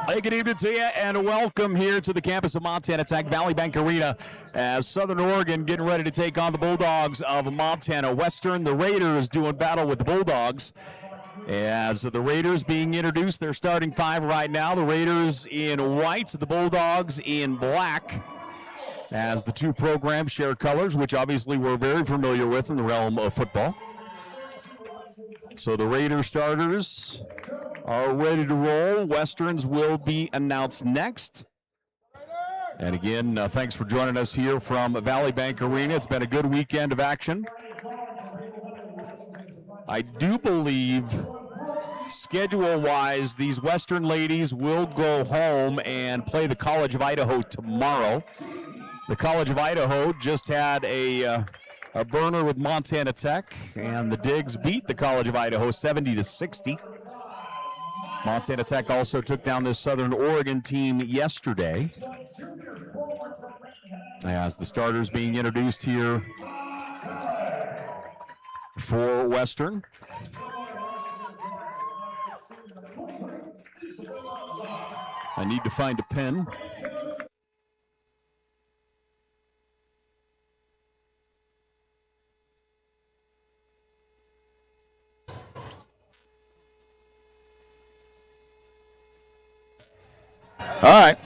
Hey, good evening to you, and welcome here to the campus of Montana Tech, Valley Bank Arena, as Southern Oregon getting ready to take on the Bulldogs of Montana Western. The Raiders doing battle with the Bulldogs. As the Raiders being introduced, their starting five right now. The Raiders in white, the Bulldogs in black, as the two programs share colors, which obviously we're very familiar with in the realm of football. So the Raiders starters are ready to roll. Westerns will be announced next. And again, thanks for joining us here from Valley Bank Arena. It's been a good weekend of action. I do believe, schedule-wise, these Western ladies will go home and play the College of Idaho tomorrow. The College of Idaho just had a burner with Montana Tech, and the Digs beat the College of Idaho 70-60. Montana Tech also took down this Southern Oregon team yesterday. As the starters being introduced here for Western. I need to find a pen. All right.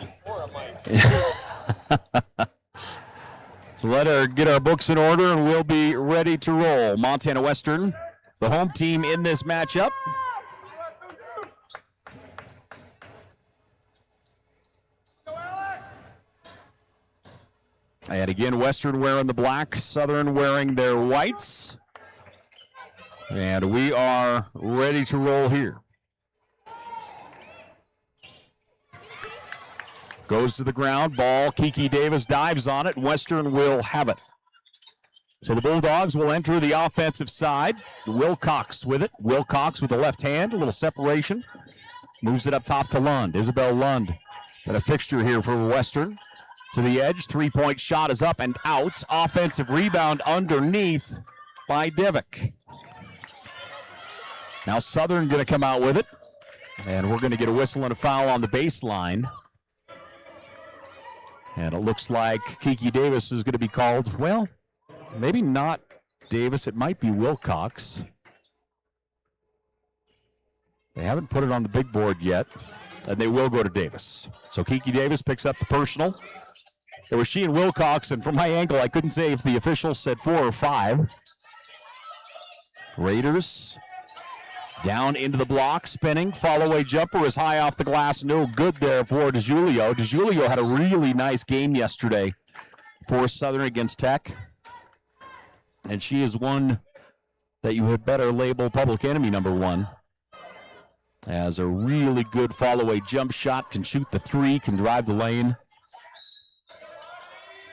So let her get our books in order, and we'll be ready to roll. Montana Western, the home team in this matchup. And again, Western wearing the black, Southern wearing their whites. And we are ready to roll here. Goes to the ground, ball, Kiki Davis dives on it, Western will have it. So the Bulldogs will enter the offensive side. Wilcox with it, Wilcox with the left hand, a little separation. Moves it up top to Lund, Isabel Lund. Got a fixture here for Western. To the edge, three-point shot is up and out. Offensive rebound underneath by Devick. Now Southern gonna come out with it. And we're gonna get a whistle and a foul on the baseline. And it looks like Kiki Davis is going to be called. Well, maybe not Davis. It might be Wilcox. They haven't put it on the big board yet, and they will go to Davis. So Kiki Davis picks up the personal. It was she and Wilcox, and from my angle, I couldn't say if the officials said 4 or 5. Raiders down into the block, spinning. Fall-away jumper is high off the glass. No good there for DeJulio. DeJulio had a really nice game yesterday for Southern against Tech. And she is one that you had better label public enemy number 1. As a really good fall-away jump shot, can shoot the 3, can drive the lane.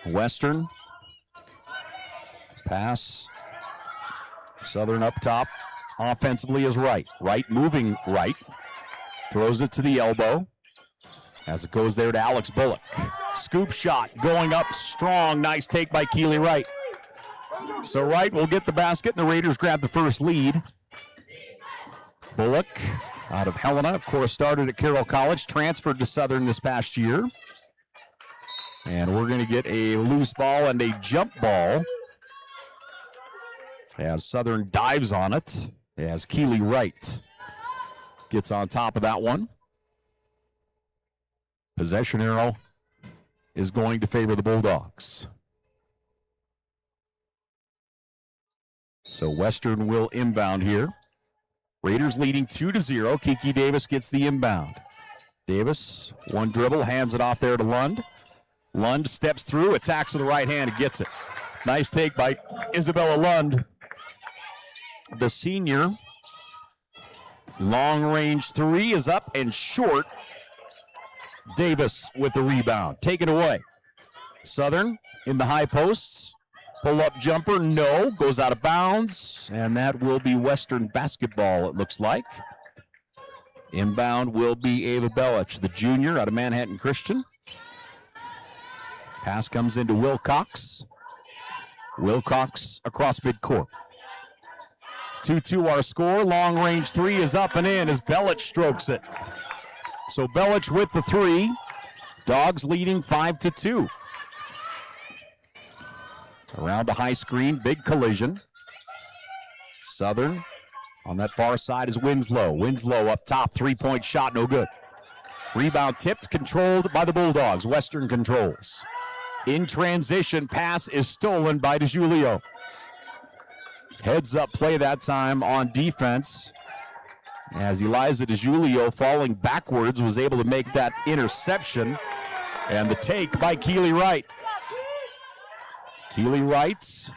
Western. Pass. Southern up top. Offensively is right. Right moving right. Throws it to the elbow. As it goes there to Alex Bullock. Scoop shot going up strong. Nice take by Keely Wright. So Wright will get the basket, and the Raiders grab the first lead. Bullock out of Helena, of course, started at Carroll College, transferred to Southern this past year. And we're going to get a loose ball and a jump ball as Southern dives on it. As Keely Wright gets on top of that one. Possession arrow is going to favor the Bulldogs. So Western will inbound here. Raiders leading 2-0. Kiki Davis gets the inbound. Davis, one dribble, hands it off there to Lund. Lund steps through, attacks with the right hand, and gets it. Nice take by Isabella Lund. The senior, long-range 3 is up and short. Davis with the rebound. Taken away. Southern in the high posts. Pull-up jumper, no, goes out of bounds, and that will be Western basketball, it looks like. Inbound will be Ava Belich, the junior out of Manhattan Christian. Pass comes into Wilcox. Wilcox across midcourt. 2-2 our score. Long-range three is up and in as Belich strokes it. So Belich with the three. Dogs leading 5-2. Around the high screen, big collision. Southern on that far side is Winslow. Winslow up top, three-point shot, no good. Rebound tipped, controlled by the Bulldogs. Western controls. In transition, pass is stolen by DeJulio. Heads up play that time on defense as Eliza DeJulio, falling backwards, was able to make that interception. And the take by Keely Wright. Keely Wright.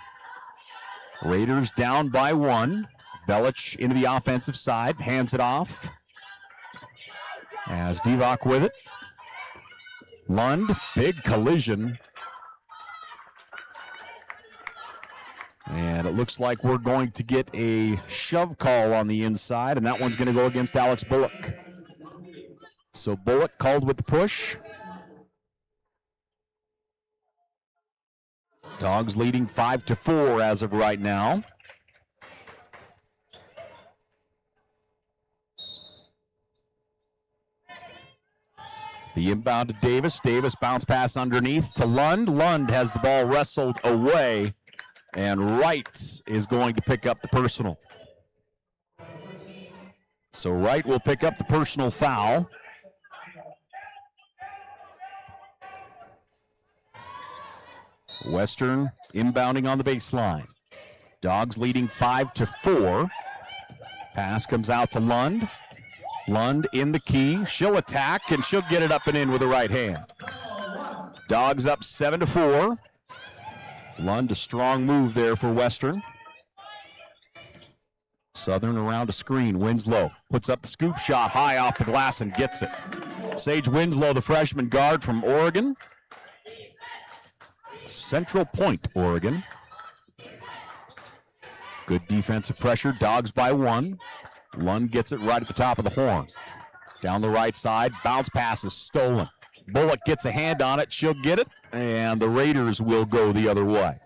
Raiders down by one. Belich into the offensive side, hands it off. As Divock with it. Lund, big collision. And it looks like we're going to get a shove call on the inside, and that one's going to go against Alex Bullock. So Bullock called with the push. Dogs leading 5-4 as of right now. The inbound to Davis. Davis bounce pass underneath to Lund. Lund has the ball wrestled away, and Wright is going to pick up the personal. So Wright will pick up the personal foul. Western inbounding on the baseline. Dogs leading 5-4. Pass comes out to Lund. Lund in the key. She'll attack, and she'll get it up and in with the right hand. Dogs up 7-4. Lund, a strong move there for Western. Southern around a screen. Winslow puts up the scoop shot high off the glass and gets it. Sage Winslow, the freshman guard from Oregon. Central Point, Oregon. Good defensive pressure. Dogs by one. Lund gets it right at the top of the horn. Down the right side. Bounce pass is stolen. Bullock gets a hand on it. She'll get it. And the Raiders will go the other way.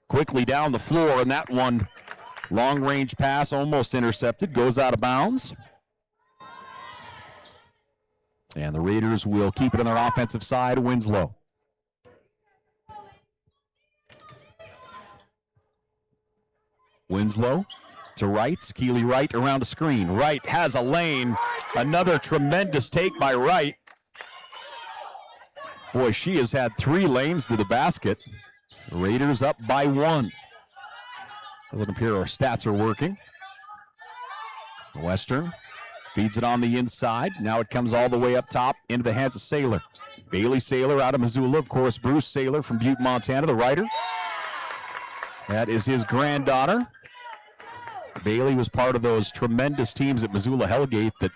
Quickly down the floor, and that one, long-range pass almost intercepted. Goes out of bounds. And the Raiders will keep it on their offensive side. Winslow. Winslow to Wright. Keely Wright around the screen. Wright has a lane. Another tremendous take by Wright. Boy, she has had 3 lanes to the basket. Raiders up by 1. Doesn't appear our stats are working. Western feeds it on the inside. Now it comes all the way up top into the hands of Saylor. Bailey Saylor out of Missoula. Of course, Bruce Saylor from Butte, Montana, the writer. That is his granddaughter. Bailey was part of those tremendous teams at Missoula Hellgate that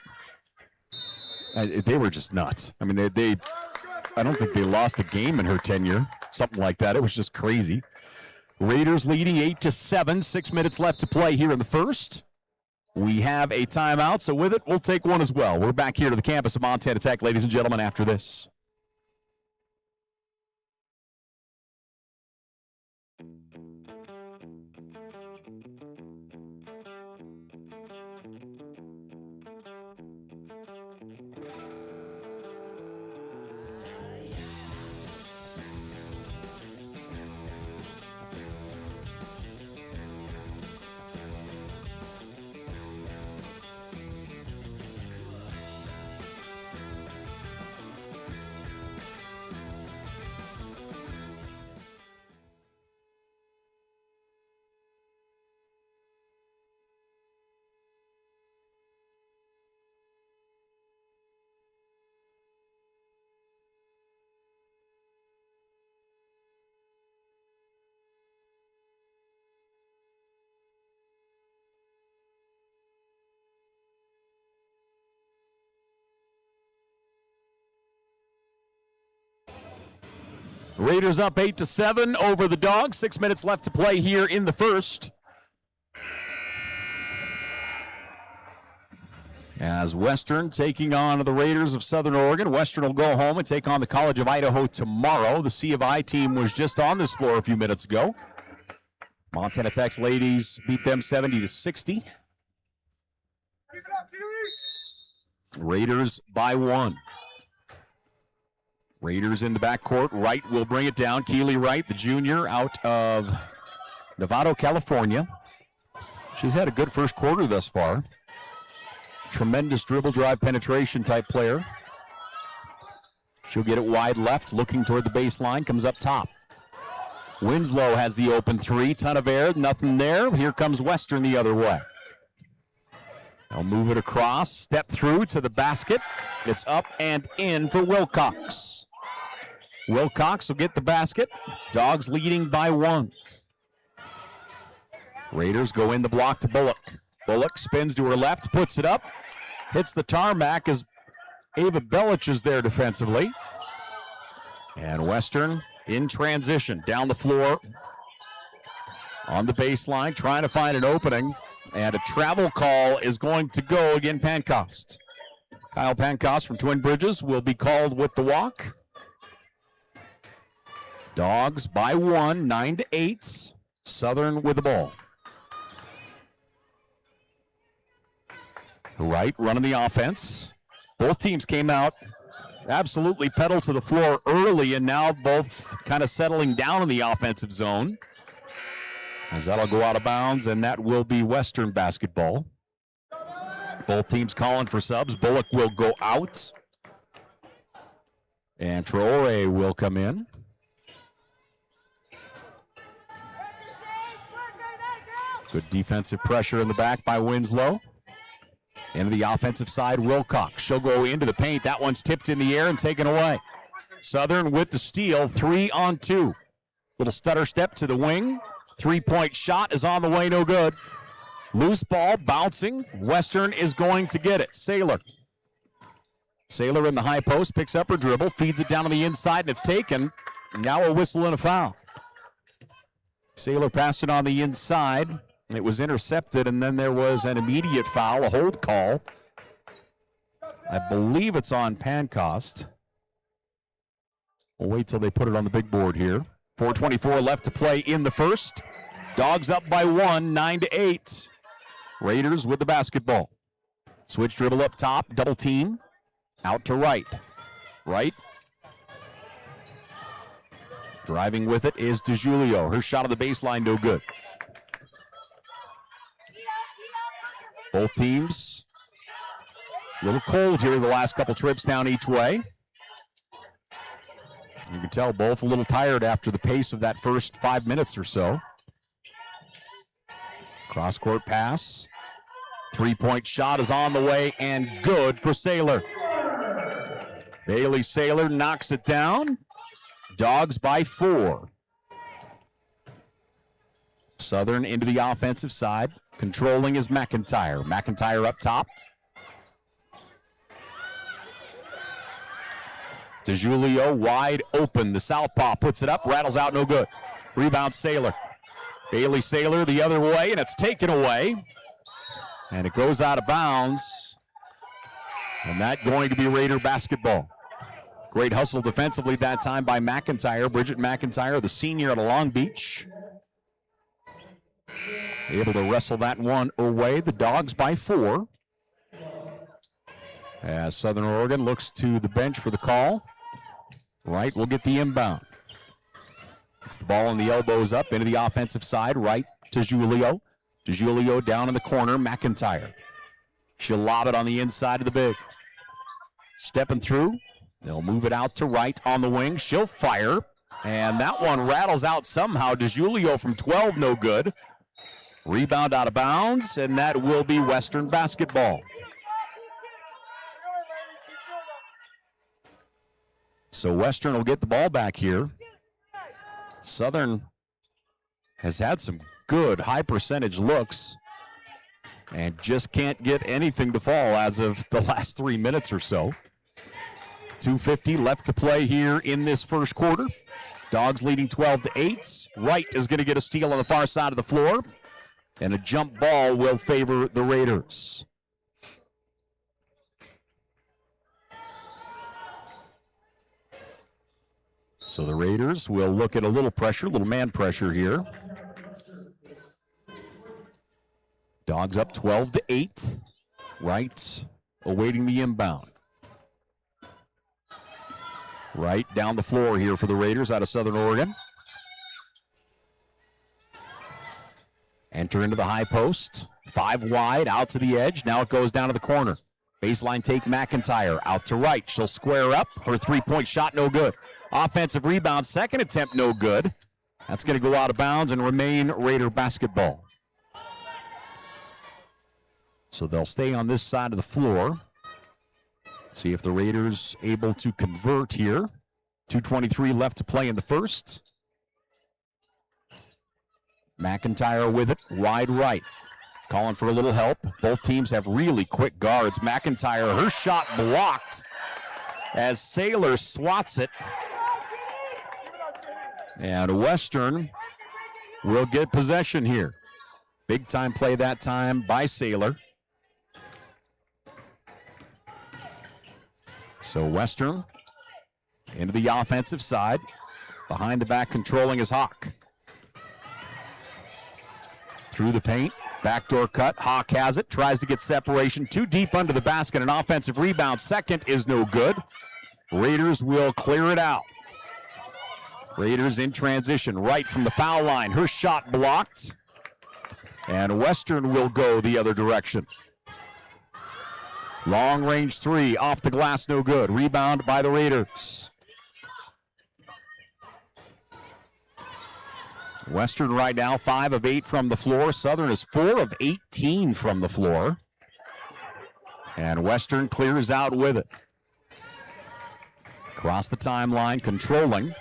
they were just nuts. I mean, I don't think they lost a game in her tenure, something like that. It was just crazy. Raiders leading 8-7, 6 minutes left to play here in the first. We have a timeout, so with it, we'll take one as well. We're back here to the campus of Montana Tech, ladies and gentlemen, after this. Raiders up 8-7 over the Dogs. 6 minutes left to play here in the first. As Western taking on the Raiders of Southern Oregon. Western will go home and take on the College of Idaho tomorrow. The C of I team was just on this floor a few minutes ago. Montana Tech's ladies beat them 70-60. Raiders by 1. Raiders in the backcourt. Wright will bring it down. Keely Wright, the junior out of Novato, California. She's had a good first quarter thus far. Tremendous dribble drive penetration type player. She'll get it wide left, looking toward the baseline, comes up top. Winslow has the open three, ton of air, nothing there. Here comes Western the other way. They'll move it across, step through to the basket. It's up and in for Wilcox. Wilcox will get the basket. Dogs leading by 1. Raiders go in the block to Bullock. Bullock spins to her left, puts it up, hits the tarmac as Ava Belich is there defensively. And Western in transition, down the floor, on the baseline, trying to find an opening. And a travel call is going to go again, Pancost. Kyle Pancost from Twin Bridges will be called with the walk. Dogs by 1, 9-8. Southern with the ball. Wright running the offense. Both teams came out absolutely pedal to the floor early, and now both kind of settling down in the offensive zone. As that'll go out of bounds, and that will be Western basketball. Both teams calling for subs. Bullock will go out. And Traore will come in. Good defensive pressure in the back by Winslow. Into the offensive side, Wilcox. She'll go into the paint. That one's tipped in the air and taken away. Southern with the steal, 3-on-2. Little stutter step to the wing. Three-point shot is on the way, no good. Loose ball, bouncing. Western is going to get it. Saylor. Saylor in the high post, picks up her dribble, feeds it down on the inside, and it's taken. Now a whistle and a foul. Saylor passed it on the inside. It was intercepted, and then there was an immediate foul, a hold call. I believe it's on Pancost. We'll wait till they put it on the big board here. 4:24 left to play in the first. Dogs up by 1, 9-8. Raiders with the basketball. Switch dribble up top, double team. Out to Wright. Wright. Driving with it is DeJulio. Her shot on the baseline, no good. Both teams a little cold here the last couple trips down each way. You can tell both a little tired after the pace of that first 5 minutes or so. Cross-court pass. Three-point shot is on the way and good for Saylor. Bailey Saylor knocks it down. Dogs by 4. Southern into the offensive side. Controlling is McIntyre. McIntyre up top. DeJulio wide open. The southpaw puts it up, rattles out, no good. Rebound Saylor. Bailey Saylor the other way, and it's taken away. And it goes out of bounds. And that going to be Raider basketball. Great hustle defensively that time by McIntyre. Bridget McIntyre, the senior out of Long Beach. Able to wrestle that one away. The Dogs by 4. As Southern Oregon looks to the bench for the call. Wright will get the inbound. It's the ball on the elbows up into the offensive side. Right to Julio. DeJulio down in the corner. McIntyre. She'll lob it on the inside of the big. Stepping through. They'll move it out to Wright on the wing. She'll fire. And that one rattles out somehow. DeJulio from 12, no good. Rebound out of bounds, and that will be Western basketball. So Western will get the ball back here. Southern has had some good high percentage looks and just can't get anything to fall as of the last 3 minutes or so. 2:50 left to play here in this first quarter. Dogs leading 12-8. Wright is going to get a steal on the far side of the floor. And a jump ball will favor the Raiders. So the Raiders will look at a little pressure, a little man pressure here. Dogs up 12-8. Wright awaiting the inbound. Right down the floor here for the Raiders out of Southern Oregon. Enter into the high post. 5 wide, out to the edge. Now it goes down to the corner. Baseline take McIntyre out to right. She'll square up. Her three-point shot, no good. Offensive rebound, second attempt, no good. That's going to go out of bounds and remain Raider basketball. So they'll stay on this side of the floor. See if the Raiders able to convert here. 2:23 left to play in the first. McIntyre with it, wide right. Calling for a little help. Both teams have really quick guards. McIntyre, her shot blocked as Saylor swats it. And Western will get possession here. Big time play that time by Saylor. So Western into the offensive side. Behind the back controlling is Hawk. Through the paint, backdoor cut. Hawk has it, tries to get separation. Too deep under the basket, an offensive rebound. Second is no good. Raiders will clear it out. Raiders in transition, right from the foul line. Her shot blocked. And Western will go the other direction. Long range three, off the glass, no good. Rebound by the Raiders. Western right now 5 of 8 from the floor. Southern is 4 of 18 from the floor. And Western clears out with it. Across the timeline, controlling.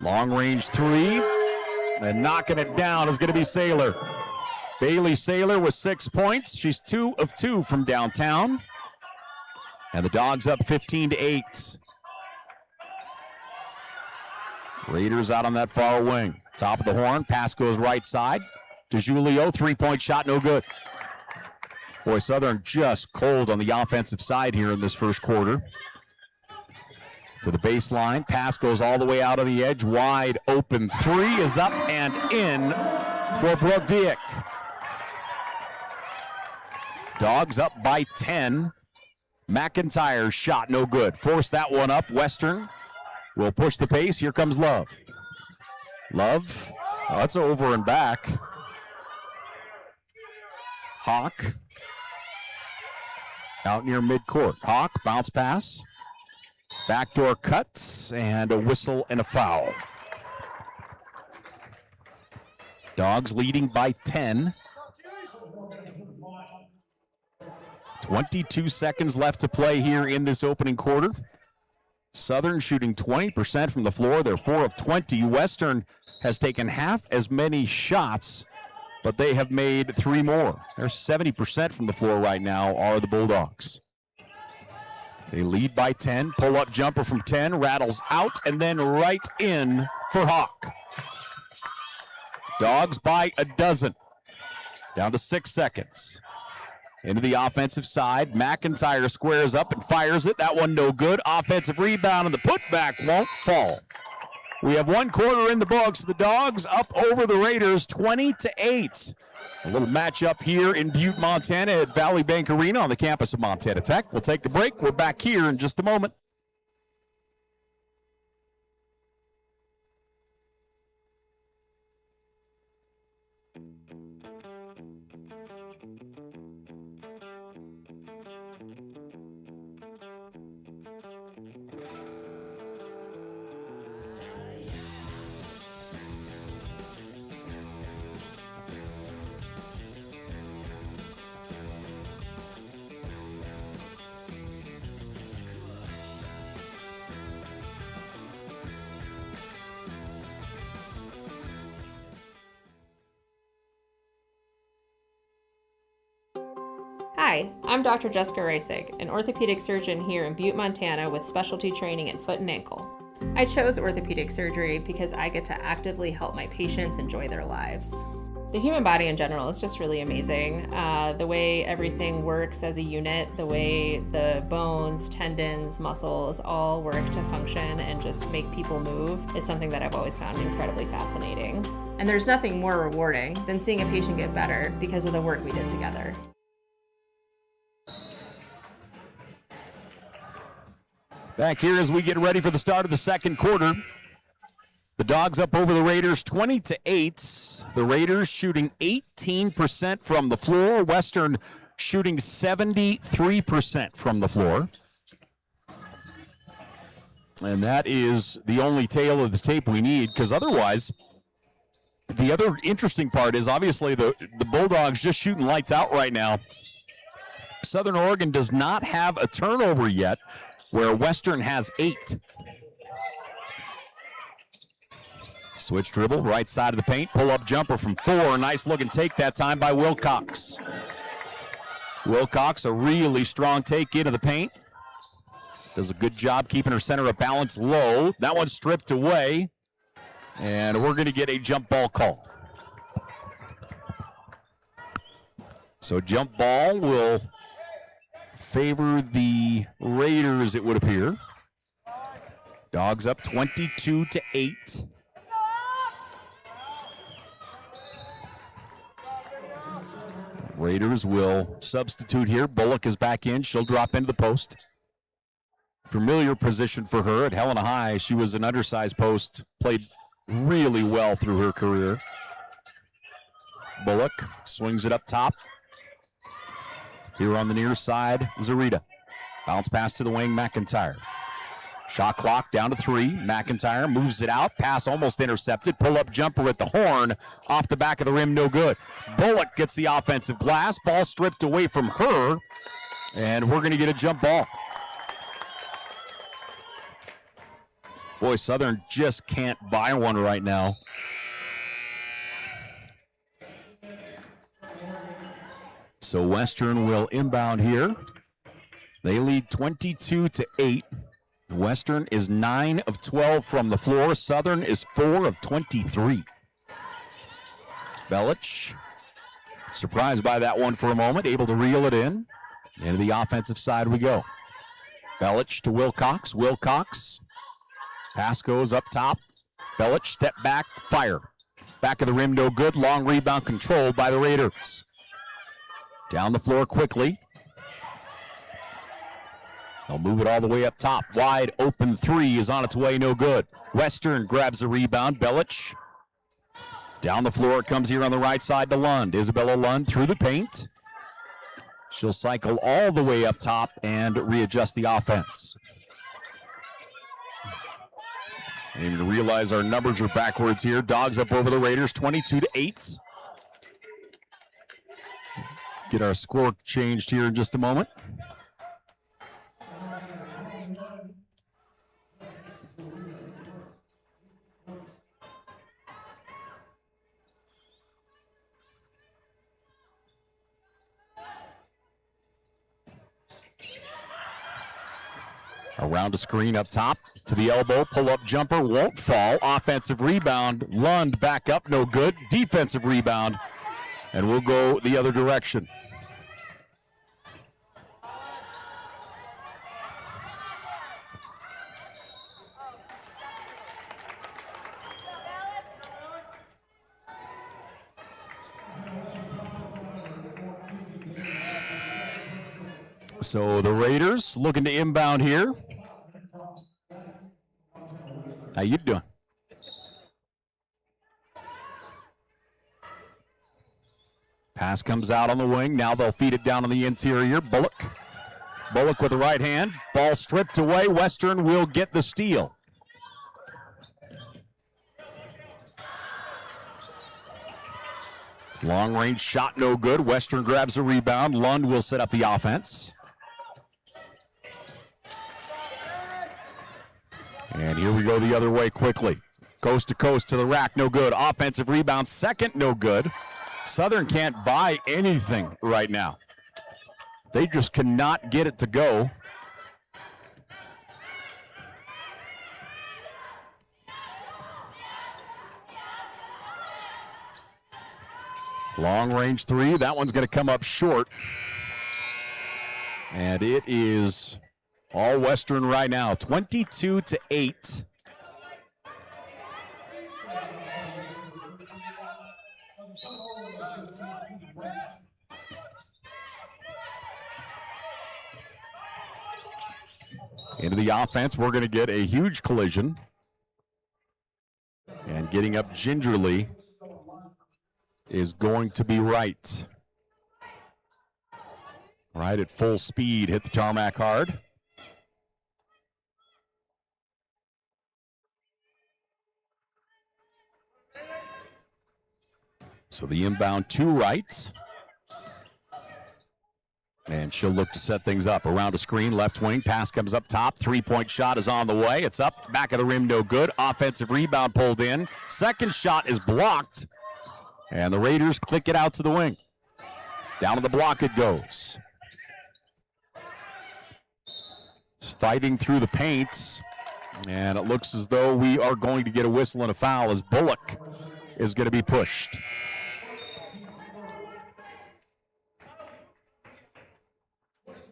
Long range three. And knocking it down is going to be Saylor. Bailey Saylor with 6 points. She's 2 of 2 from downtown. And the Dogs up 15-8. Raiders out on that far wing. Top of the horn, pass goes right side. DeJulio, three-point shot, no good. Boy, Southern just cold on the offensive side here in this first quarter. To the baseline, pass goes all the way out on the edge. Wide open three is up and in for Brooke Dieck. Dogs up by 10. McIntyre's shot, no good. Force that one up. Western will push the pace. Here comes Love. Love, oh, that's over and back. Hawk out near midcourt. Hawk, bounce pass. Backdoor cuts, and a whistle and a foul. Dogs leading by 10. 22 seconds left to play here in this opening quarter. Southern shooting 20% from the floor. They're 4 of 20. Western has taken half as many shots, but they have made 3 more. They're 70% from the floor right now are the Bulldogs. They lead by 10. Pull-up jumper from 10. Rattles out and then right in for Hawk. Dogs by a dozen. Down to 6 seconds. Into the offensive side. McIntyre squares up and fires it. That one no good. Offensive rebound and the putback won't fall. We have 1 quarter in the books. The Dogs up over the Raiders 20-8. A little matchup here in Butte, Montana at Valley Bank Arena on the campus of Montana Tech. We'll take a break. We're back here in just a moment. Hi, I'm Dr. Jessica Reisig, an orthopedic surgeon here in Butte, Montana with specialty training in foot and ankle. I chose orthopedic surgery because I get to actively help my patients enjoy their lives. The human body in general is just really amazing. The way everything works as a unit, the way the bones, tendons, muscles all work to function and just make people move is something that I've always found incredibly fascinating. And there's nothing more rewarding than seeing a patient get better because of the work we did together. Back here as we get ready for the start of the second quarter. The Dogs up over the Raiders 20-8. The Raiders shooting 18% from the floor. Western shooting 73% from the floor. And that is the only tail of the tape we need, because otherwise, the other interesting part is obviously the Bulldogs just shooting lights out right now. Southern Oregon does not have a turnover yet, where Western has 8. Switch dribble, right side of the paint, pull-up jumper from 4. Nice looking take that time by Wilcox. Wilcox, a really strong take into the paint. Does a good job keeping her center of balance low. That one's stripped away, and we're going to get a jump ball call. So jump ball will favor the Raiders, it would appear. Dogs up 22-8. Raiders will substitute here. Bullock is back in. She'll drop into the post. Familiar position for her at Helena High. She was an undersized post, played really well through her career. Bullock swings it up top. Here on the near side, Zarita. Bounce pass to the wing, McIntyre. Shot clock down to 3. McIntyre moves it out. Pass almost intercepted. Pull-up jumper at the horn. Off the back of the rim, no good. Bullock gets the offensive glass. Ball stripped away from her. And we're going to get a jump ball. Boy, Southern just can't buy one right now. So Western will inbound here. They lead 22-8. Western is 9 of 12 from the floor. Southern is 4 of 23. Belich, surprised by that one for a moment, able to reel it in. Into the offensive side we go. Belich to Wilcox. Wilcox. Pass goes up top. Belich, step back, fire. Back of the rim, no good. Long rebound controlled by the Raiders. Down the floor quickly. They'll move it all the way up top. Wide open 3 is on its way, no good. Western grabs the rebound. Belich. Down the floor it comes here on the right side to Lund. Isabella Lund through the paint. She'll cycle all the way up top and readjust the offense. I didn't even realize our numbers are backwards here. Dogs up over the Raiders, 22-8. Get our score changed here in just a moment. Around a screen up top to the elbow. Pull-up jumper won't fall. Offensive rebound. Lund back up, no good. Defensive rebound. And we'll go the other direction. So the Raiders looking to inbound here. How you doing? Pass comes out on the wing. Now they'll feed it down on the interior. Bullock. Bullock with the right hand. Ball stripped away. Western will get the steal. Long range shot no good. Western grabs the rebound. Lund will set up the offense. And here we go the other way quickly. Coast to coast to the rack, no good. Offensive rebound, second, no good. Southern can't buy anything right now. They just cannot get it to go. Long range three. That one's going to come up short. And it is all Western right now, 22-8. Into the offense, we're going to get a huge collision. And getting up gingerly is going to be Wright. Right at full speed, hit the tarmac hard. So the inbound to Wright. And she'll look to set things up. Around a screen, left wing, pass comes up top. Three-point shot is on the way. It's up, back of the rim, no good. Offensive rebound pulled in. Second shot is blocked. And the Raiders click it out to the wing. Down to the block it goes. It's fighting through the paints. And it looks as though we are going to get a whistle and a foul as Bullock is going to be pushed.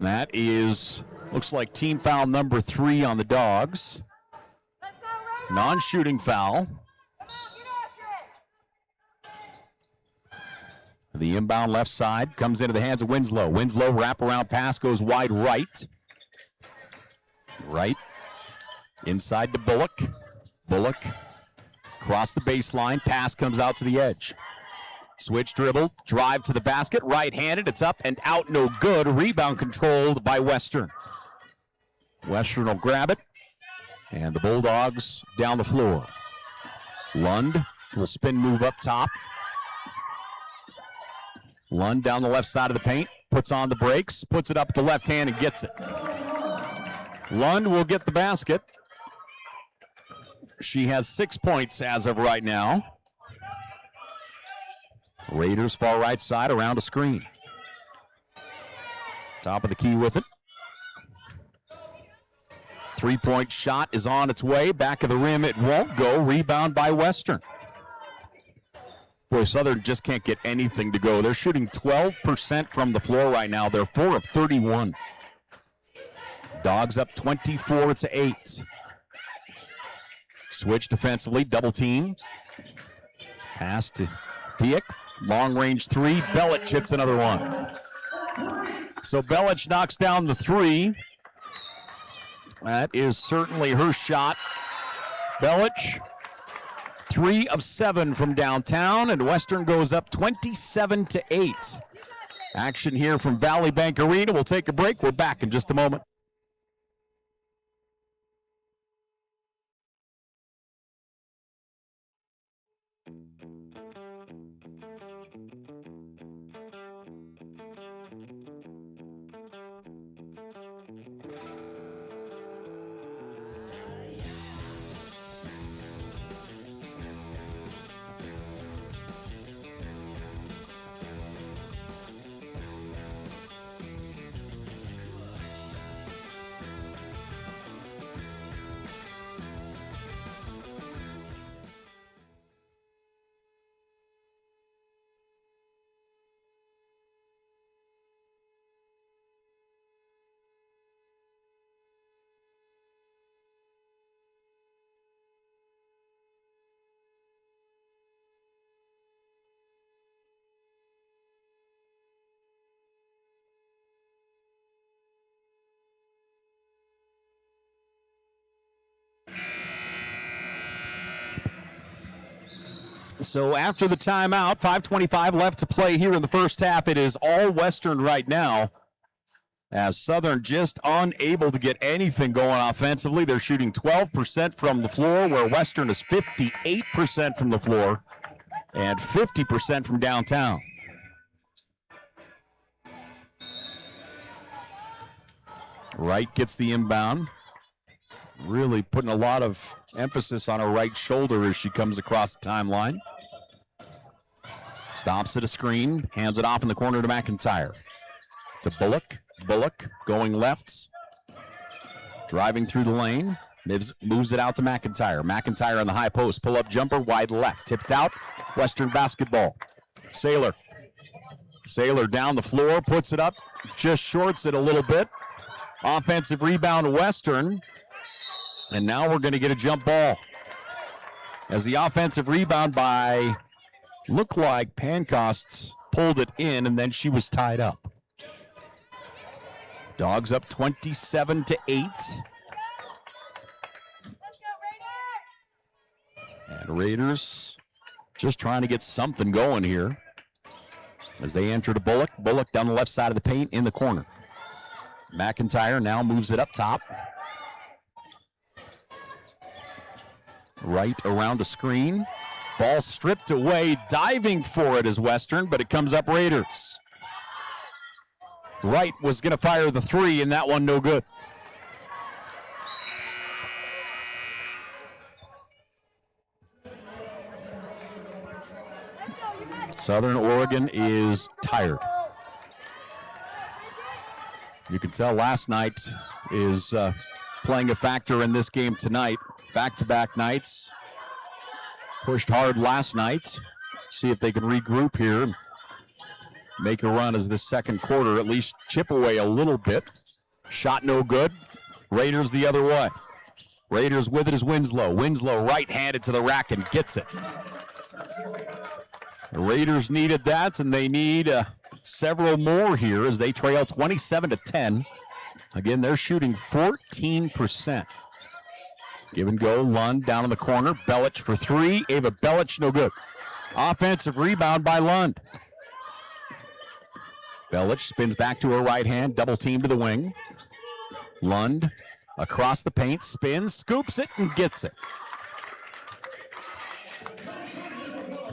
That is, looks like team foul number 3 on the Dogs. Non-shooting foul. The inbound left side comes into the hands of Winslow. Winslow wraparound pass goes wide right. Right. Inside to Bullock. Bullock across the baseline. Pass comes out to the edge. Switch dribble, drive to the basket, right-handed, it's up and out, no good. Rebound controlled by Western. Western will grab it, and the Bulldogs down the floor. Lund will spin move up top. Lund down the left side of the paint, puts on the brakes, puts it up with the left hand and gets it. Lund will get the basket. She has 6 points as of right now. Raiders far right side around a screen. Top of the key with it. Three-point shot is on its way. Back of the rim, it won't go. Rebound by Western. Boy, Southern just can't get anything to go. They're shooting 12% from the floor right now. They're 4 of 31. Dogs up 24-8. Switch defensively, double team. Pass to Diak. Long range three. Belich hits another one. So Belich knocks down the three. That is certainly her shot. Belich, 3 of 7 from downtown, and Western goes up 27-8. Action here from Valley Bank Arena. We'll take a break. We're back in just a moment. So after the timeout, 5:25 left to play here in the first half. It is all Western right now, as Southern just unable to get anything going offensively. They're shooting 12% from the floor, where Western is 58% from the floor and 50% from downtown. Wright gets the inbound. Really putting a lot of emphasis on her right shoulder as she comes across the timeline. Stops at a screen, hands it off in the corner to McIntyre. To Bullock. Bullock going lefts. Driving through the lane. Moves it out to McIntyre. McIntyre on the high post. Pull-up jumper, wide left. Tipped out. Western basketball. Saylor Saylor down the floor, puts it up, just shorts it a little bit. Offensive rebound, Western. And now we're going to get a jump ball. As the offensive rebound by, looked like Pancosts pulled it in, and then she was tied up. Dogs up 27-8. And Raiders just trying to get something going here as they enter to Bullock. Bullock down the left side of the paint in the corner. McIntyre now moves it up top. Right around the screen. Ball stripped away. Diving for it is Western, but it comes up Raiders. Wright was going to fire the three, and that one no good. Southern Oregon is tired. You can tell last night is playing a factor in this game tonight. Back-to-back nights. Pushed hard last night. See if they can regroup here. Make a run as this second quarter, at least chip away a little bit. Shot no good. Raiders the other way. Raiders with it is Winslow. Winslow right-handed to the rack and gets it. The Raiders needed that, and they need several more here as they trail 27-10. Again, they're shooting 14%. Give and go, Lund down in the corner. Belich for three. Ava Belich, no good. Offensive rebound by Lund. Belich spins back to her right hand, double team to the wing. Lund across the paint, spins, scoops it, and gets it.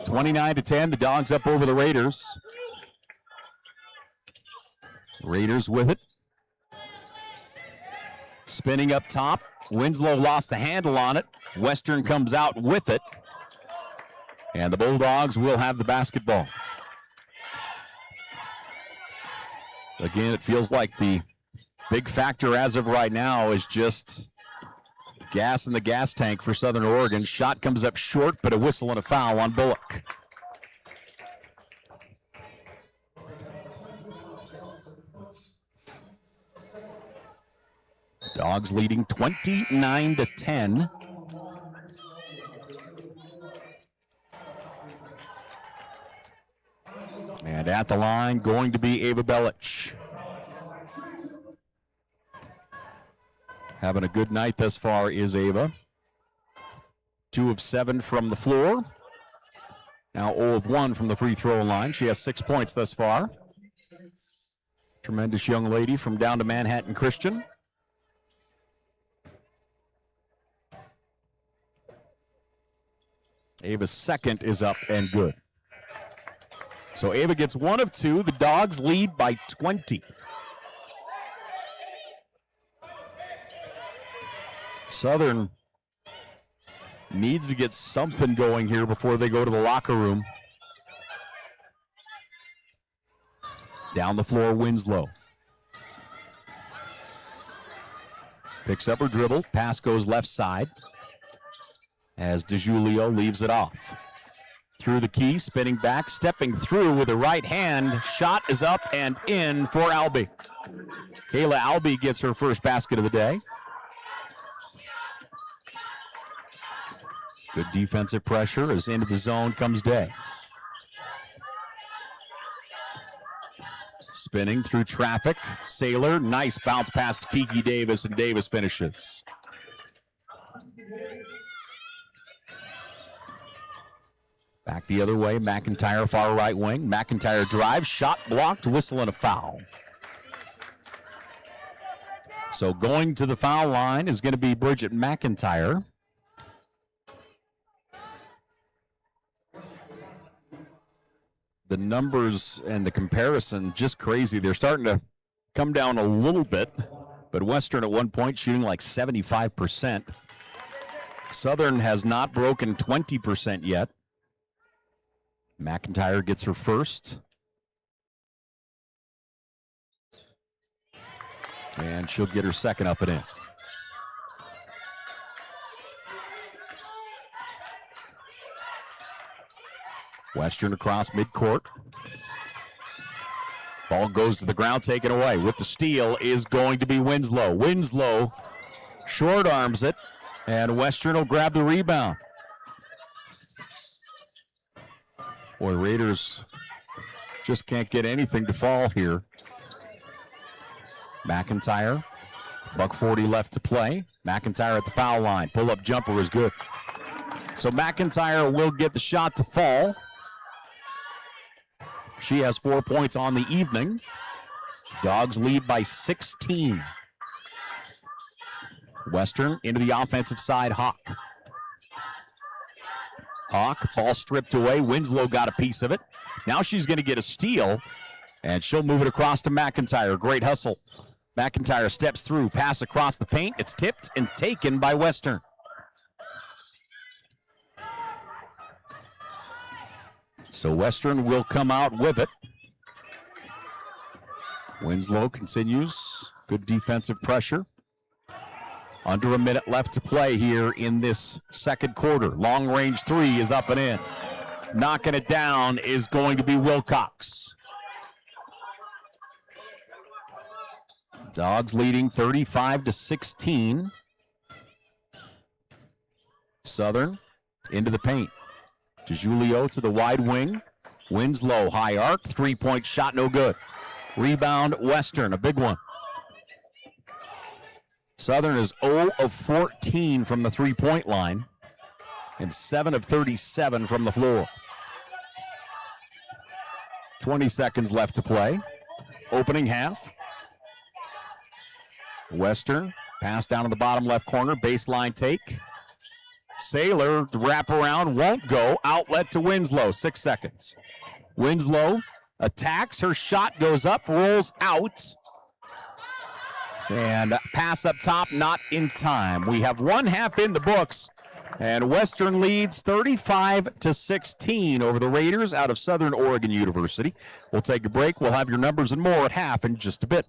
29-10, the Dogs up over the Raiders. Raiders with it. Spinning up top. Winslow lost the handle on it. Western comes out with it. And the Bulldogs will have the basketball. Again, it feels like the big factor as of right now is just gas in the gas tank for Southern Oregon. Shot comes up short, but a whistle and a foul on Bullock. Dogs leading 29-10. And at the line, going to be Ava Belich. Having a good night thus far is Ava. 2 of 7 from the floor. Now 0 of 1 from the free throw line. She has 6 points thus far. Tremendous young lady from down to Manhattan Christian. Ava's second is up and good. So Ava gets 1 of 2. The Dogs lead by 20. Southern needs to get something going here before they go to the locker room. Down the floor, Winslow. Picks up her dribble. Pass goes left side as DeJulio leaves it off. Through the key, spinning back, stepping through with the right hand. Shot is up and in for Albee. Kayla Albee gets her first basket of the day. Good defensive pressure as into the zone comes Day. Spinning through traffic. Saylor, nice bounce pass to Kiki Davis, and Davis finishes. Back the other way, McIntyre, far right wing. McIntyre drives, shot blocked, whistle and a foul. So going to the foul line is going to be Bridget McIntyre. The numbers and the comparison, just crazy. They're starting to come down a little bit, but Western at one point shooting like 75%. Southern has not broken 20% yet. McIntyre gets her first. And she'll get her second up and in. Western across midcourt. Ball goes to the ground, taken away. With the steal is going to be Winslow. Winslow short arms it, and Western will grab the rebound. Boy, Raiders just can't get anything to fall here. McIntyre, $1:40 left to play. McIntyre at the foul line. Pull-up jumper is good. So McIntyre will get the shot to fall. She has 4 points on the evening. Dogs lead by 16. Western into the offensive side, Hawk. Hawk, ball stripped away. Winslow got a piece of it. Now she's going to get a steal, and she'll move it across to McIntyre. Great hustle. McIntyre steps through, pass across the paint. It's tipped and taken by Western. So Western will come out with it. Winslow continues. Good defensive pressure. Under a minute left to play here in this second quarter. Long range three is up and in. Knocking it down is going to be Wilcox. Dogs leading 35-16. Southern into the paint. DeJulio to the wide wing. Winslow, high arc, three-point shot, no good. Rebound, Western, a big one. Southern is 0 of 14 from the three-point line and 7 of 37 from the floor. 20 seconds left to play. Opening half. Western, pass down in the bottom left corner, baseline take. Saylor, wraparound, won't go. Outlet to Winslow, 6 seconds. Winslow attacks, her shot goes up, rolls out. And pass up top, not in time. We have one half in the books, and Western leads 35-16 over the Raiders out of Southern Oregon University. We'll take a break. We'll have your numbers and more at half in just a bit.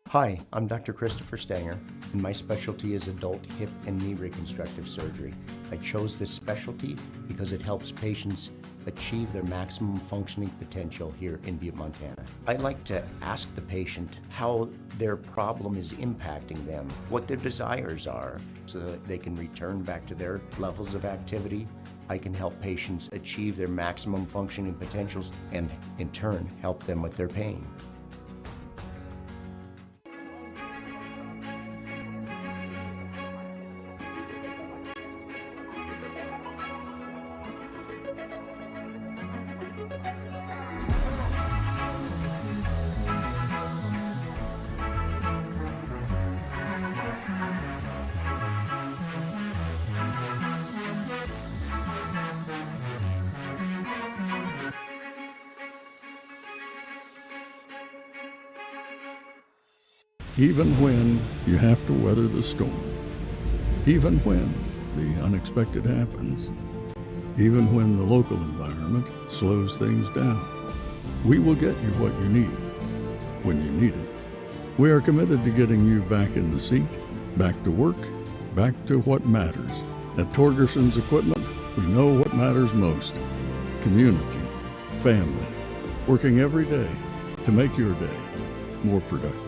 Hi, I'm Dr. Christopher Stanger, and my specialty is adult hip and knee reconstructive surgery. I chose this specialty because it helps patients achieve their maximum functioning potential here in Butte, Montana. I like to ask the patient how their problem is impacting them, what their desires are, so that they can return back to their levels of activity. I can help patients achieve their maximum functioning potentials and, in turn, help them with their pain. Even when you have to weather the storm, even when the unexpected happens, even when the local environment slows things down, we will get you what you need when you need it. We are committed to getting you back in the seat, back to work, back to what matters. At Torgerson's Equipment, we know what matters most: community, family, working every day to make your day more productive.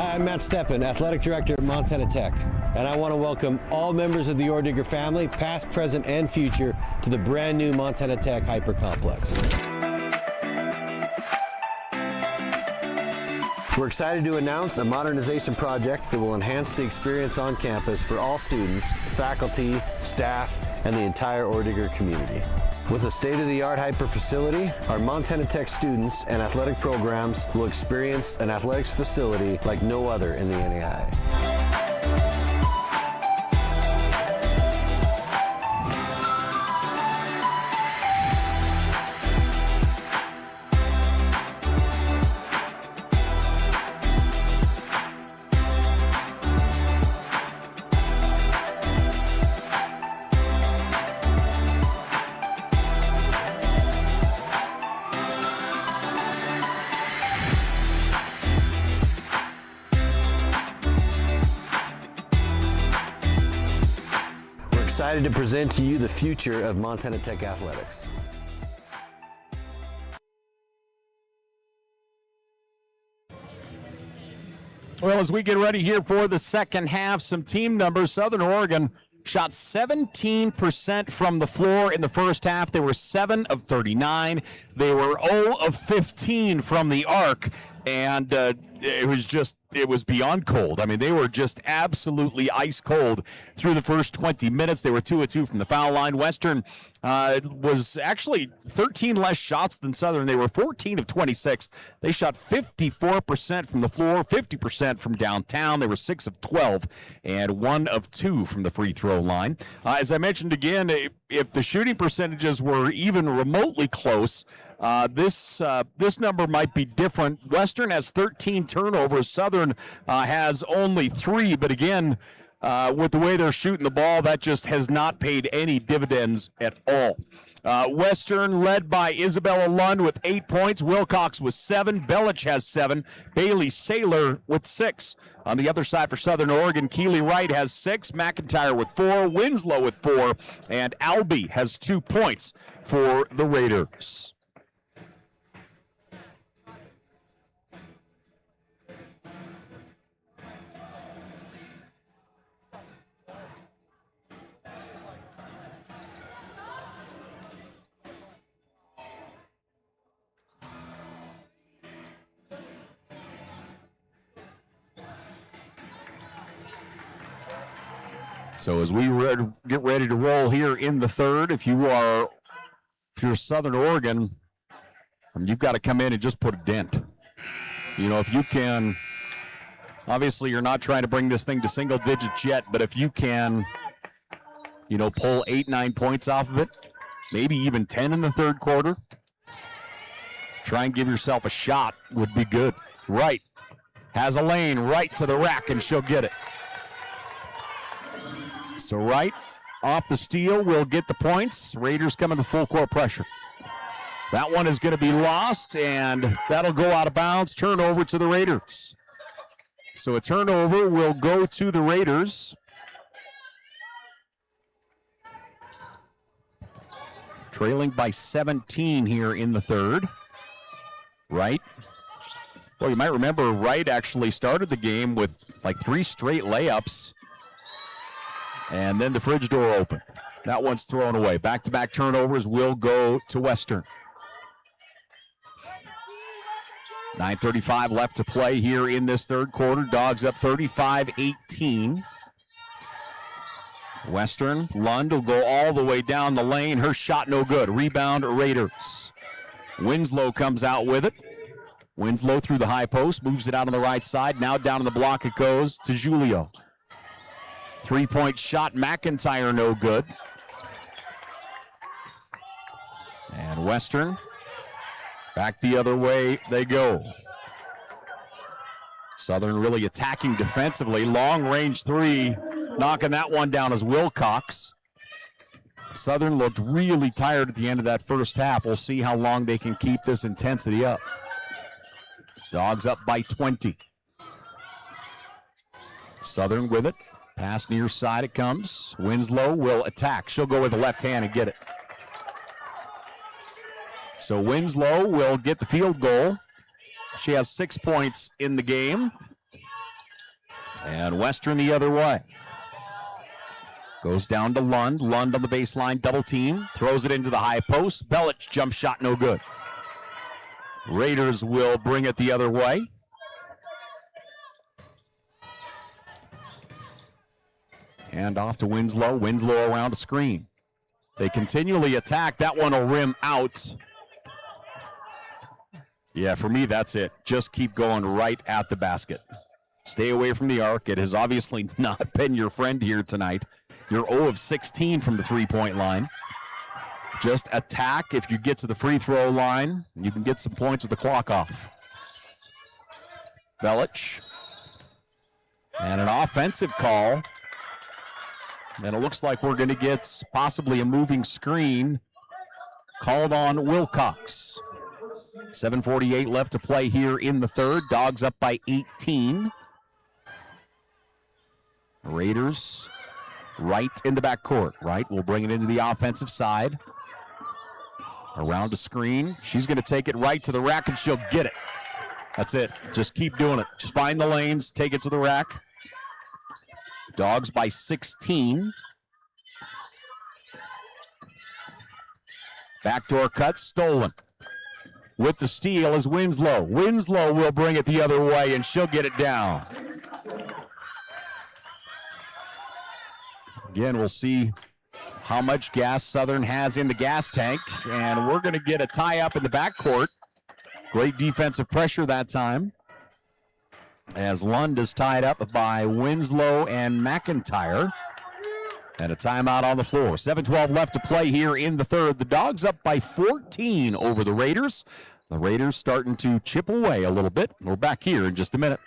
Hi, I'm Matt Steppen, Athletic Director at Montana Tech, and I want to welcome all members of the Ordigger family, past, present, and future, to the brand new Montana Tech Hyper Complex. We're excited to announce a modernization project that will enhance the experience on campus for all students, faculty, staff, and the entire Ordigger community. With a state-of-the-art hyper facility, our Montana Tech students and athletic programs will experience an athletics facility like no other in the NAIA. Excited to present to you the future of Montana Tech athletics. Well, as we get ready here for the second half, some team numbers. Southern Oregon shot 17% from the floor in the first half. They were 7 of 39. They were 0 of 15 from the arc. And it was beyond cold. I mean, they were just absolutely ice cold through the first 20 minutes. They were 2 of 2 from the foul line. Western was actually 13 less shots than Southern. They were 14 of 26. They shot 54% from the floor, 50% from downtown. They were 6 of 12 and 1 of 2 from the free throw line. As I mentioned again, if the shooting percentages were even remotely close, this number might be different. Western has 13 turnovers. Southern has only 3. But again, with the way they're shooting the ball, that just has not paid any dividends at all. Western led by Isabella Lund with 8 points. Wilcox with 7. Belich has 7. Bailey Saylor with 6. On the other side for Southern Oregon, Keeley Wright has 6. McIntyre with 4. Winslow with 4. And Albee has 2 points for the Raiders. So as we get ready to roll here in the third, if you're Southern Oregon, you've got to come in and just put a dent. You know, if you can, obviously you're not trying to bring this thing to single digits yet, but if you can, pull 8-9 points off of it, maybe even 10 in the third quarter, try and give yourself a shot would be good. Wright has a lane right to the rack, and she'll get it. So Wright off the steal will get the points. Raiders coming to full court pressure. That one is going to be lost, and that'll go out of bounds. Turnover to the Raiders. So a turnover will go to the Raiders. Trailing by 17 here in the third. Wright. Well, you might remember Wright actually started the game with like 3 straight layups. And then the fridge door opened. That one's thrown away. Back-to-back turnovers will go to Western. 9:35 left to play here in this third quarter. Dogs up 35-18. Western, Lund will go all the way down the lane. Her shot no good. Rebound, Raiders. Winslow comes out with it. Winslow through the high post, moves it out on the right side. Now down on the block it goes to Julio. 3-point shot, McIntyre no good. And Western, back the other way they go. Southern really attacking defensively. Long range 3, knocking that one down as Wilcox. Southern looked really tired at the end of that first half. We'll see how long they can keep this intensity up. Dogs up by 20. Southern with it. Pass near side it comes. Winslow will attack. She'll go with the left hand and get it. So Winslow will get the field goal. She has 6 points in the game. And Western the other way. Goes down to Lund. Lund on the baseline, double team. Throws it into the high post. Belich jump shot, no good. Raiders will bring it the other way. Hand off to Winslow. Winslow around a screen. They continually attack. That one will rim out. Yeah, for me, that's it. Just keep going right at the basket. Stay away from the arc. It has obviously not been your friend here tonight. You're 0 of 16 from the three-point line. Just attack. If you get to the free throw line, you can get some points with the clock off. Belich. And an offensive call. And it looks like we're going to get possibly a moving screen called on Wilcox. 7:48 left to play here in the third. Dogs up by 18. Raiders right in the backcourt. Right will bring it into the offensive side. Around the screen. She's going to take it right to the rack, and she'll get it. That's it. Just keep doing it. Just find the lanes, take it to the rack. Dogs by 16. Backdoor cut, stolen. With the steal is Winslow. Winslow will bring it the other way, and she'll get it down. Again, we'll see how much gas Southern has in the gas tank, and we're going to get a tie-up in the backcourt. Great defensive pressure that time, as Lund is tied up by Winslow and McIntyre. And a timeout on the floor. 7:12 left to play here in the third. The Dogs up by 14 over the Raiders. The Raiders starting to chip away a little bit. We're back here in just a minute.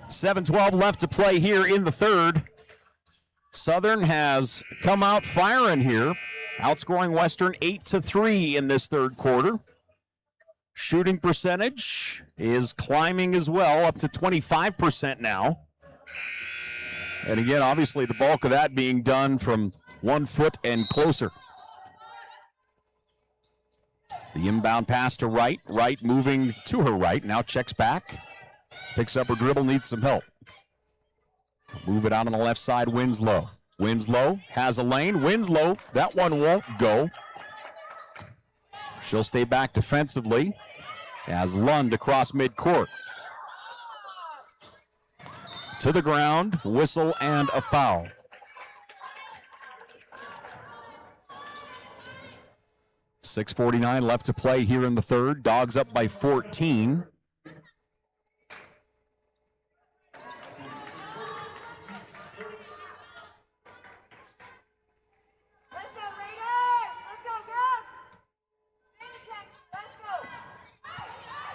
.712 left to play here in the third. Southern has come out firing here, outscoring Western 8-3 in this third quarter. Shooting percentage is climbing as well, up to 25% now. And again, obviously the bulk of that being done from 1 foot and closer. The inbound pass to Wright. Wright moving to her right, now checks back. Picks up her dribble, needs some help. Move it out on the left side, Winslow. Winslow has a lane. Winslow, that one won't go. She'll stay back defensively as Lund across midcourt. To the ground, whistle and a foul. .649 left to play here in the third. Dogs up by 14.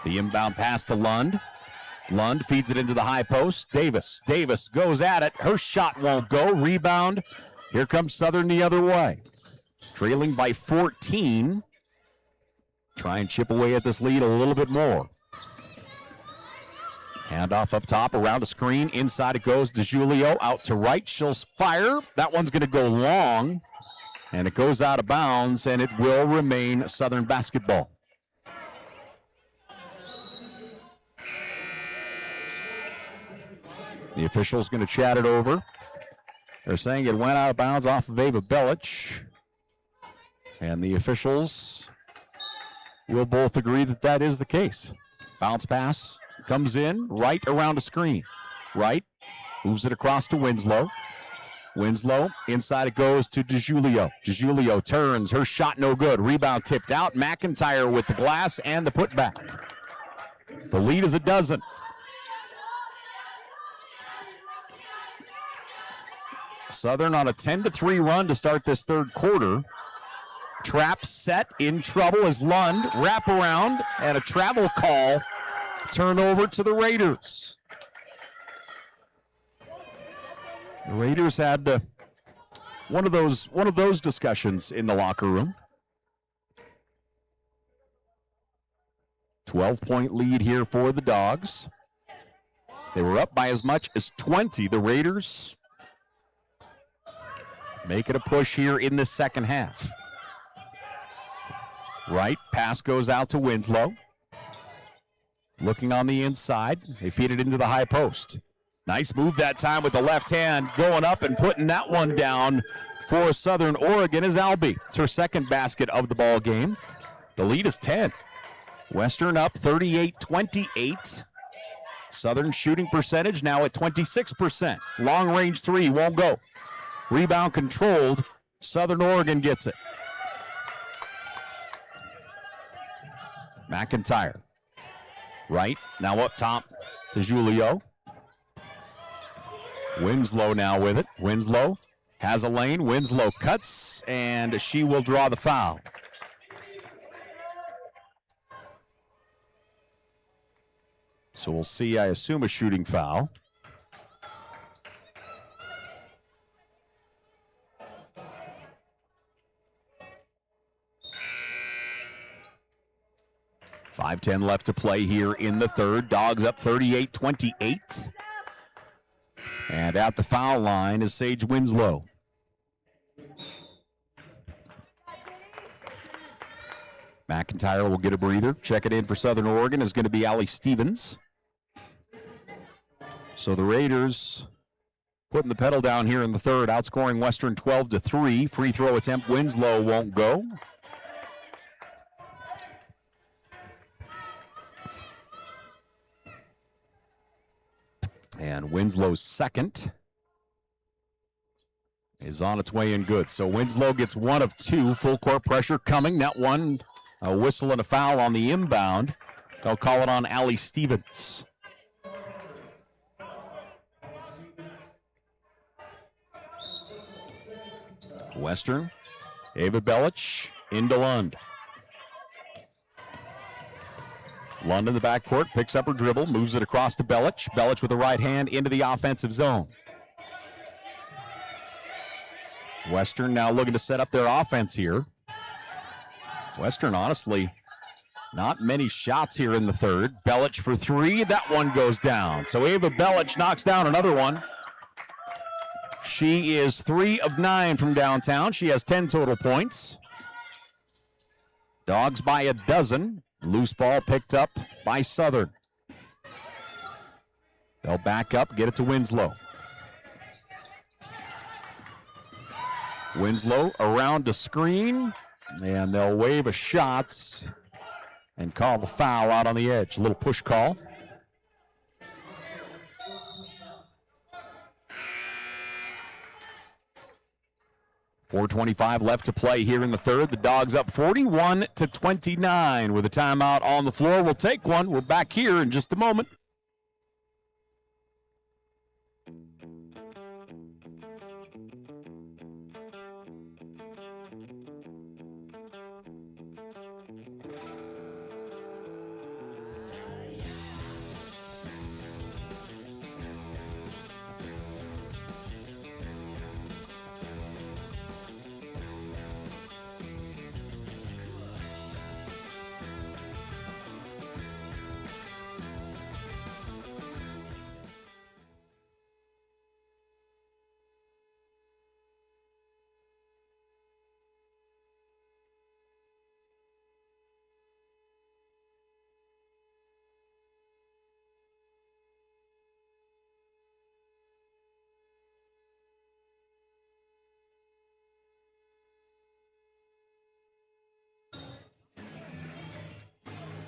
The inbound pass to Lund. Lund feeds it into the high post. Davis. Davis goes at it. Her shot won't go. Rebound. Here comes Southern the other way. Trailing by 14. Try and chip away at this lead a little bit more. Handoff up top around a screen. Inside it goes. DeJulio out to right. She'll fire. That one's going to go long. And it goes out of bounds, and it will remain Southern basketball. The official's going to chat it over. They're saying it went out of bounds off of Ava Belich. And the officials will both agree that that is the case. Bounce pass comes in right around a screen. Right Moves it across to Winslow. Winslow, inside it goes to DeJulio. DeJulio turns, her shot no good. Rebound tipped out. McIntyre with the glass and the putback. The lead is a dozen. Southern on a 10-3 run to start this third quarter. Trap set, in trouble as Lund, wraparound, and a travel call. Turnover to the Raiders. The Raiders had one of those discussions in the locker room. 12-point lead here for the Dogs. They were up by as much as 20. The Raiders making a push here in the second half. Right, pass goes out to Winslow. Looking on the inside, they feed it into the high post. Nice move that time with the left hand, going up and putting that one down for Southern Oregon is Albee. It's her second basket of the ball game. The lead is 10. Western up 38-28. Southern shooting percentage now at 26%. Long range three won't go. Rebound controlled. Southern Oregon gets it. McIntyre. Right, now up top to Julio. Winslow now with it. Winslow has a lane. Winslow cuts, and she will draw the foul. So we'll see, I assume, a shooting foul. .5:10 left to play here in the third. Dogs up 38-28. And at the foul line is Sage Winslow. McIntyre will get a breather. Check it in for Southern Oregon is going to be Allie Stevens. So the Raiders putting the pedal down here in the third, outscoring Western 12-3. Free throw attempt, Winslow won't go. And Winslow's second is on its way in good. So Winslow gets one of two. Full court pressure coming. That one, a whistle and a foul on the inbound. They'll call it on Allie Stevens. Western, Ava Belic into Lund. Lund in the backcourt, picks up her dribble, moves it across to Belic. Belic with the right hand into the offensive zone. Western now looking to set up their offense here. Western, honestly, not many shots here in the third. Belic for three, that one goes down. So Ava Belic knocks down another one. She is 3 of 9 from downtown. She has 10 total points. Dogs by a dozen. Loose ball picked up by Southern. They'll back up, get it to Winslow. Winslow around the screen, and they'll wave a shot and call the foul out on the edge. A little push call. .425 left to play here in the third. The Dogs up 41-29 with a timeout on the floor. We'll take one. We're back here in just a moment.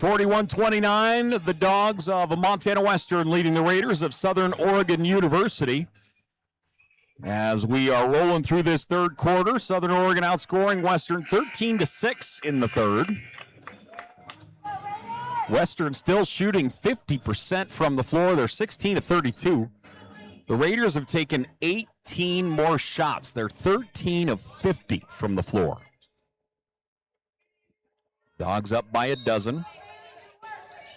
41-29, the Dogs of Montana Western leading the Raiders of Southern Oregon University. As we are rolling through this third quarter, Southern Oregon outscoring Western 13-6 in the third. Western still shooting 50% from the floor. They're 16-32. The Raiders have taken 18 more shots. They're 13 of 50 from the floor. Dogs up by a dozen.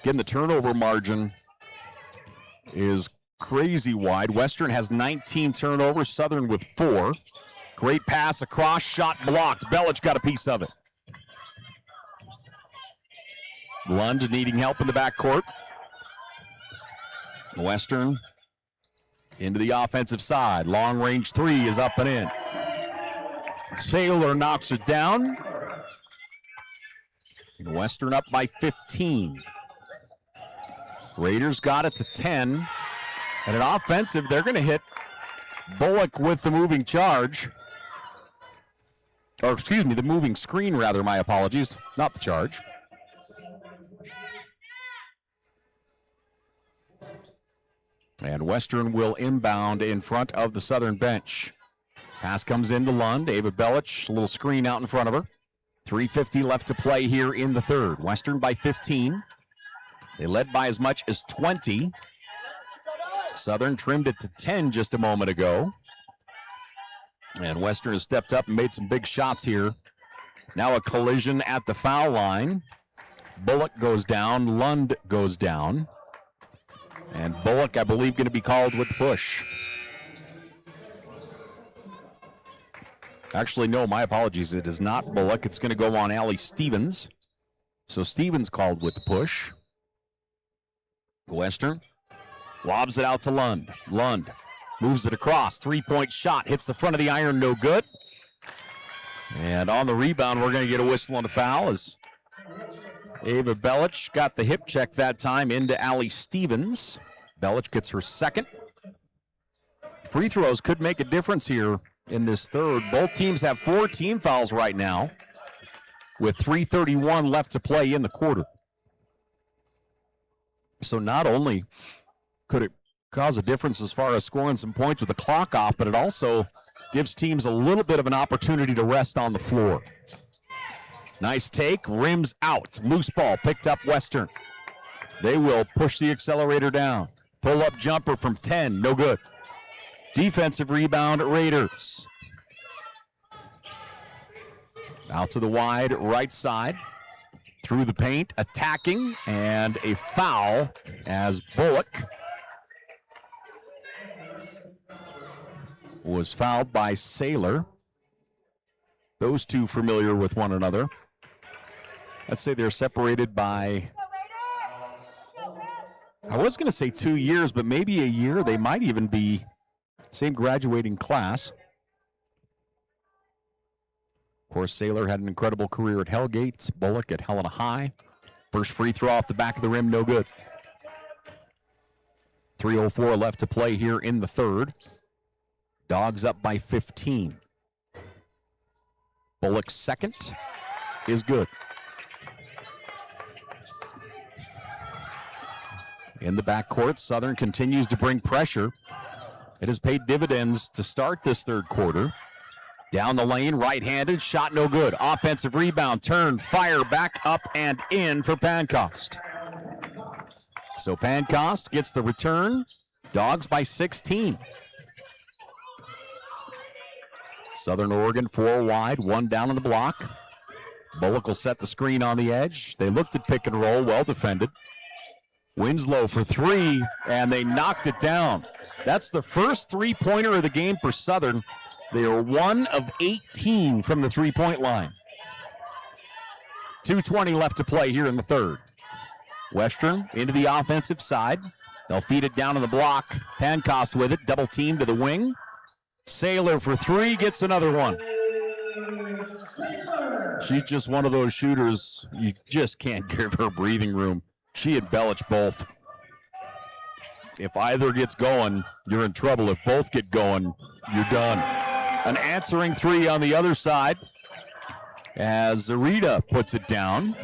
Again, the turnover margin is crazy wide. Western has 19 turnovers, Southern with 4. Great pass across, shot blocked. Belich got a piece of it. Lund needing help in the backcourt. Western into the offensive side. Long range three is up and in. Saylor knocks it down. Western up by 15. Raiders got it to 10. And an offensive, they're going to hit Bullock with the moving charge. Or excuse me, the moving screen rather, my apologies. Not the charge. And Western will inbound in front of the Southern bench. Pass comes into Lund. Ava Belich, a little screen out in front of her. 3:50 left to play here in the third. Western by 15. They led by as much as 20. Southern trimmed it to 10 just a moment ago. And Western has stepped up and made some big shots here. Now a collision at the foul line. Bullock goes down. Lund goes down. And Bullock, I believe, going to be called with the push. Actually, no, my apologies. It is not Bullock. It's going to go on Allie Stevens. So Stevens called with the push. Western lobs it out to Lund. Lund moves it across. Three-point shot. Hits the front of the iron. No good. And on the rebound, we're going to get a whistle on the foul as Ava Belich got the hip check that time into Allie Stevens. Belich gets her second. Free throws could make a difference here in this third. Both teams have 4 team fouls right now with 3:31 left to play in the quarter. So not only could it cause a difference as far as scoring some points with the clock off, but it also gives teams a little bit of an opportunity to rest on the floor. Nice take, rims out. Loose ball picked up Western. They will push the accelerator down. Pull-up jumper from 10, no good. Defensive rebound, Raiders. Out to the wide right side. Through the paint, attacking, and a foul as Bullock was fouled by Saylor. Those two familiar with one another. Let's say they're separated by, I was going to say 2 years, but maybe a year. They might even be same graduating class. Of course, Saylor had an incredible career at Hellgate. Bullock at Helena High. First free throw off the back of the rim, no good. 3:04 left to play here in the third. Dogs up by 15. Bullock's second is good. In the backcourt, Southern continues to bring pressure. It has paid dividends to start this third quarter. Down the lane, right-handed, shot no good. Offensive rebound, turn, fire, back up and in for Pancost. So Pancost gets the return. Dogs by 16. Southern Oregon 4 wide, 1 down on the block. Bullock will set the screen on the edge. They looked at pick and roll, well defended. Winslow for 3, and they knocked it down. That's the first three-pointer of the game for Southern. They are 1 of 18 from the three-point line. 2:20 left to play here in the third. Western into the offensive side. They'll feed it down on the block. Pancost with it, double team to the wing. Saylor for 3, gets another one. She's just one of those shooters, you just can't give her breathing room. She and Belich both. If either gets going, you're in trouble. If both get going, you're done. An answering 3 on the other side as Zarita puts it down.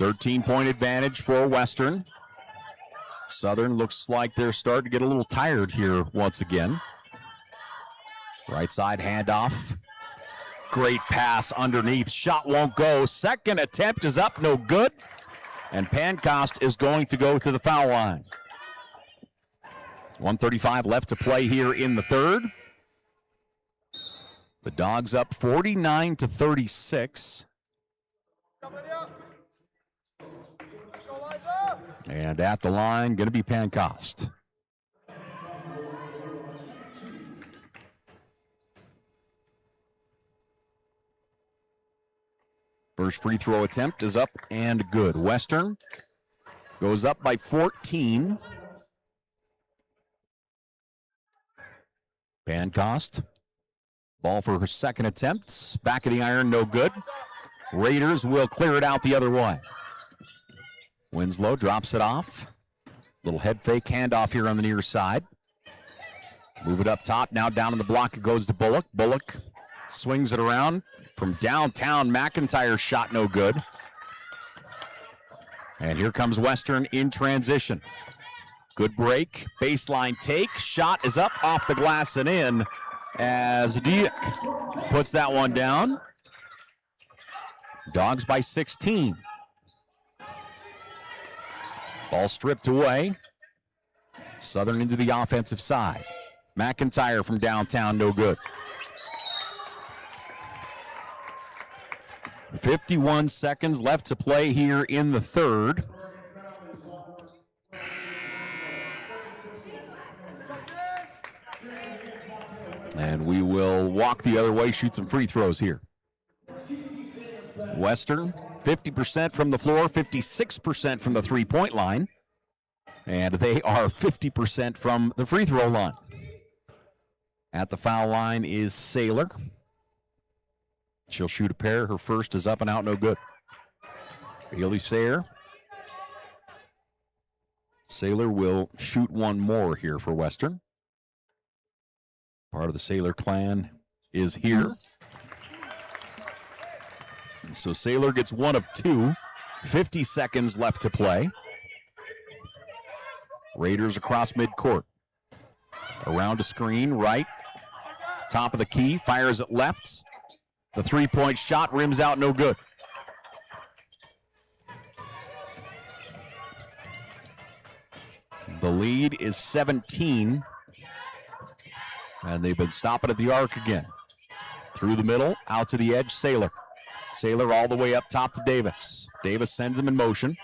13-point advantage for Western. Southern looks like they're starting to get a little tired here once again. Right side handoff. Great pass underneath. Shot won't go. Second attempt is up, no good. And Pancost is going to go to the foul line. 1:35 left to play here in the third. The Dogs up 49-36. And at the line, going to be Pancost. First free throw attempt is up and good. Western goes up by 14. Pancost, ball for her second attempt. Back of the iron, no good. Raiders will clear it out the other way. Winslow drops it off. Little head fake handoff here on the near side. Move it up top. Now down in the block it goes to Bullock. Bullock swings it around from downtown. McIntyre's shot no good. And here comes Western in transition. Good break. Baseline take. Shot is up off the glass and in as Dieck puts that one down. Dogs by 16. Ball stripped away. Southern into the offensive side. McIntyre from downtown, no good. 51 seconds left to play here in the third. And we will walk the other way, shoot some free throws here. Western, 50% from the floor, 56% from the three-point line. And they are 50% from the free throw line. At the foul line is Saylor. She'll shoot a pair. Her first is up and out, no good. Bailey Sayre. Saylor will shoot one more here for Western. Part of the Saylor clan is here. So Saylor gets one of two. 50 seconds left to play. Raiders across midcourt. Around a screen, right. Top of the key, fires it left. The three-point shot rims out, no good. The lead is 17. And they've been stopping at the arc again. Through the middle, out to the edge, Saylor. Saylor all the way up top to Davis. Davis sends him in motion.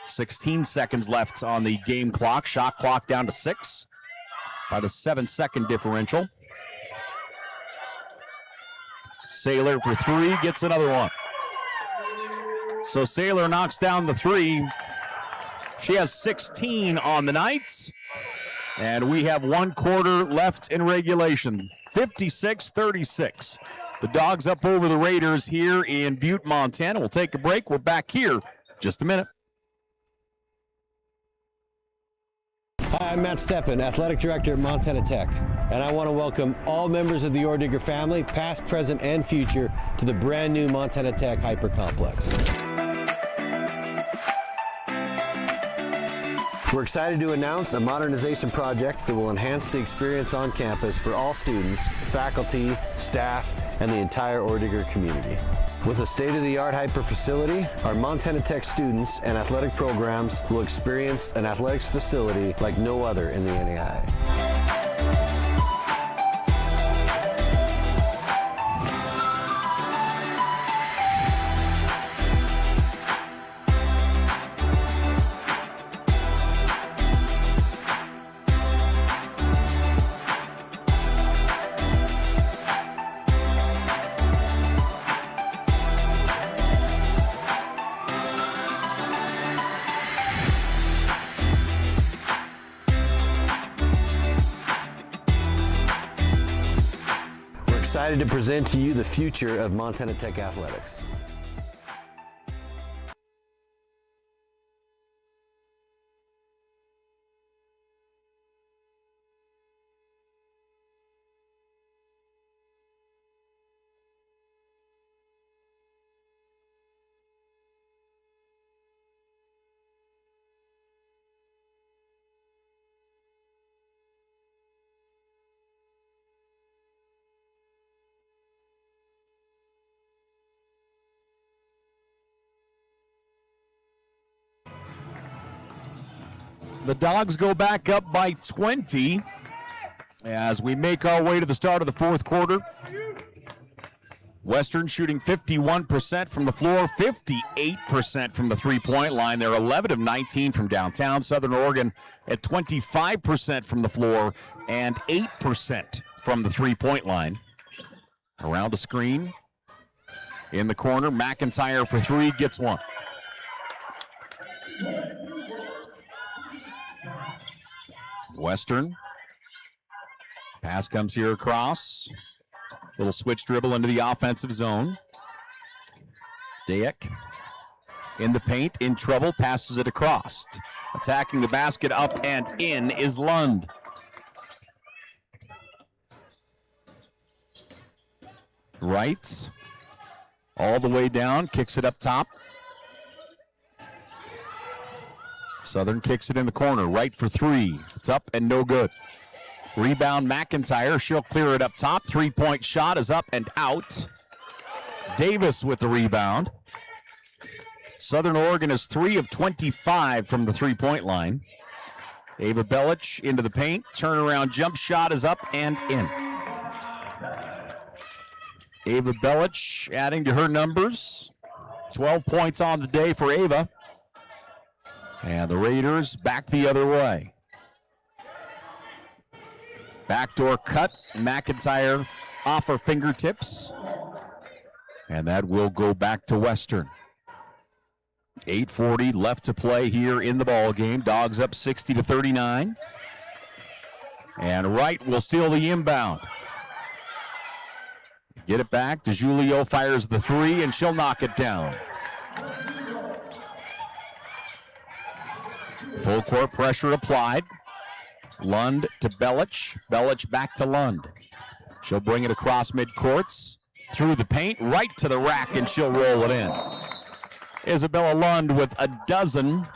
16 seconds left on the game clock. Shot clock down to 6 by the 7-second differential. Saylor for three, gets another one. So Saylor knocks down the three. She has 16 on the night. And we have 1 quarter left in regulation. 56-36. The Dogs up over the Raiders here in Butte, Montana. We'll take a break. We're back here just a minute. Hi, I'm Matt Steppen, Athletic Director at Montana Tech, and I want to welcome all members of the Ordigger family, past, present, and future, to the brand new Montana Tech Hyper Complex. We're excited to announce a modernization project that will enhance the experience on campus for all students, faculty, staff, and the entire Ordigger community. With a state-of-the-art hyper facility, our Montana Tech students and athletic programs will experience an athletics facility like no other in the NAIA. Excited to present to you the future of Montana Tech athletics. The Dogs go back up by 20 as we make our way to the start of the fourth quarter. Western shooting 51% from the floor, 58% from the three-point line. They're 11 of 19 from downtown. Southern Oregon at 25% from the floor and 8% from the three-point line. Around the screen, in the corner, McIntyre for three, gets one. Western. Pass comes here across. Little switch dribble into the offensive zone. Dayek in the paint, in trouble, passes it across. Attacking the basket, up and in is Lund. Wright, all the way down, kicks it up top. Southern kicks it in the corner, Wright for three. It's up and no good. Rebound McIntyre, she'll clear it up top. Three-point shot is up and out. Davis with the rebound. Southern Oregon is 3 of 25 from the three-point line. Ava Belic into the paint. Turnaround jump shot is up and in. Ava Belic adding to her numbers. 12 points on the day for Ava. And the Raiders back the other way. Backdoor cut. McIntyre off her fingertips. And that will go back to Western. 8:40 left to play here in the ball game. Dogs up 60-39. And Wright will steal the inbound. Get it back. DeJulio fires the three, and she'll knock it down. Full court pressure applied. Lund to Belic. Belic back to Lund. She'll bring it across midcourts. Through the paint, right to the rack, and she'll roll it in. Isabella Lund with a dozen.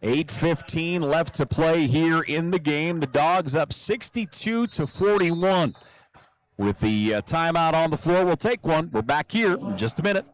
8:15 left to play here in the game. The Dogs up 62-41. With the timeout on the floor, we'll take one. We're back here in just a minute.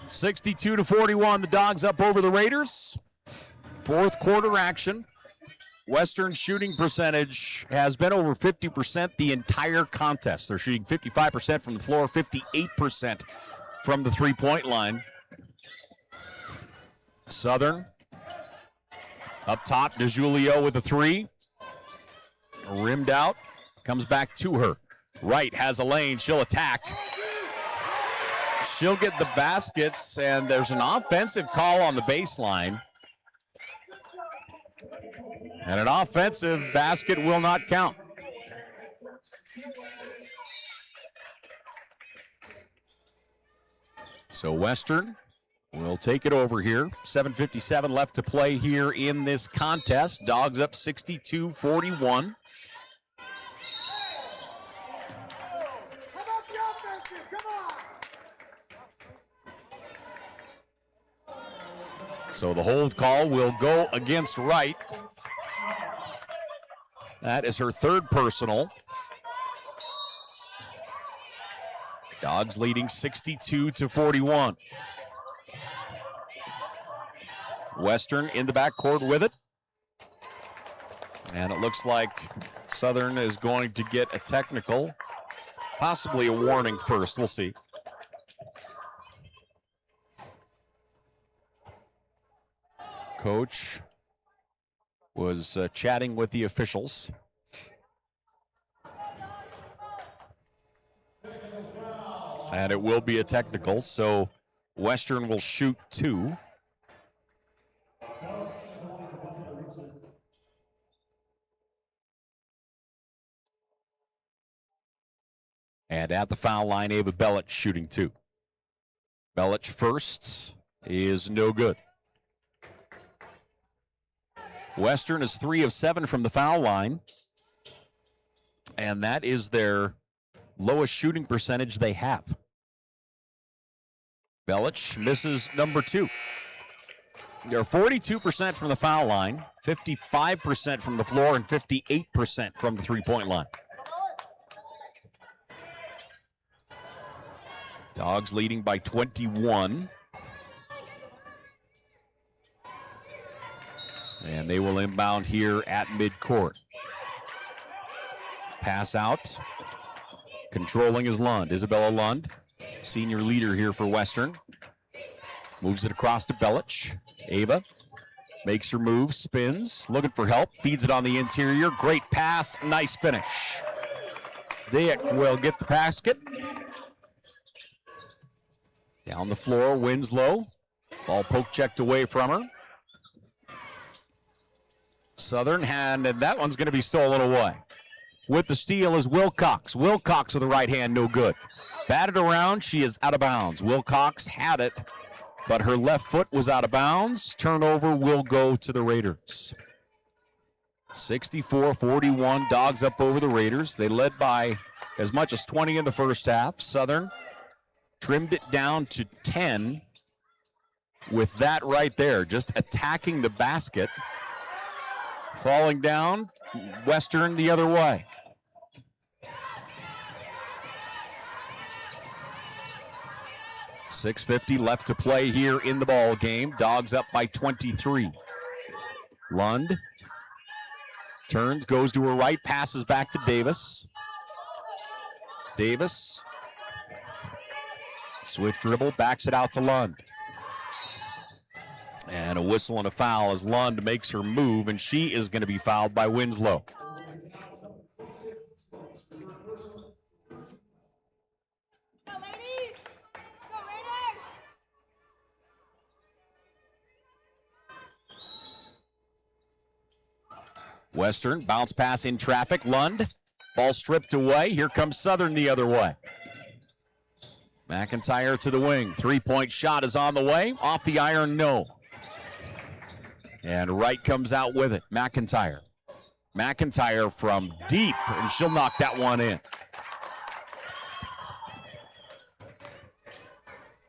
(62-41), the Dogs up over the Raiders. Fourth quarter action. Western shooting percentage has been over 50% the entire contest. They're shooting 55% from the floor, 58% from the three-point line. Southern up top, DeJulio with a three. Rimmed out, comes back to her. Wright has a lane, she'll attack. She'll get the baskets, and there's an offensive call on the baseline. And an offensive basket will not count. So Western will take it over here. 7:57 left to play here in this contest. Dogs up 62-41. So the hold call will go against Wright. That is her third personal. Dogs leading 62-41. Western in the backcourt with it. And it looks like Southern is going to get a technical, possibly a warning first. We'll see. Coach was chatting with the officials. And it will be a technical, so Western will shoot 2. And at the foul line, Ava Belich shooting 2. Belich first is no good. Western is 3 of 7 from the foul line. And that is their lowest shooting percentage they have. Belich misses number 2. They're 42% from the foul line, 55% from the floor, and 58% from the three-point line. Dogs leading by 21. And they will inbound here at midcourt. Pass out. Controlling is Lund. Isabella Lund, senior leader here for Western. Moves it across to Belich. Ava makes her move, spins, looking for help, feeds it on the interior. Great pass, nice finish. Diak will get the basket. Down the floor, Winslow. Ball poke checked away from her. Southern hand, and that one's going to be stolen away. With the steal is Wilcox. Wilcox with the right hand, no good. Batted around, she is out of bounds. Wilcox had it, but her left foot was out of bounds. Turnover will go to the Raiders. 64-41, Dogs up over the Raiders. They led by as much as 20 in the first half. Southern trimmed it down to 10 with that right there, just attacking the basket. Falling down, Western the other way. .650 left to play here in the ball game. Dogs up by 23. Lund turns, goes to her right, passes back to Davis. Davis, switch dribble, backs it out to Lund. And a whistle and a foul as Lund makes her move, and she is going to be fouled by Winslow. Western, bounce pass in traffic. Lund, ball stripped away. Here comes Southern the other way. McIntyre to the wing. Three-point shot is on the way. Off the iron, no. And Wright comes out with it. McIntyre. McIntyre from deep, and she'll knock that one in.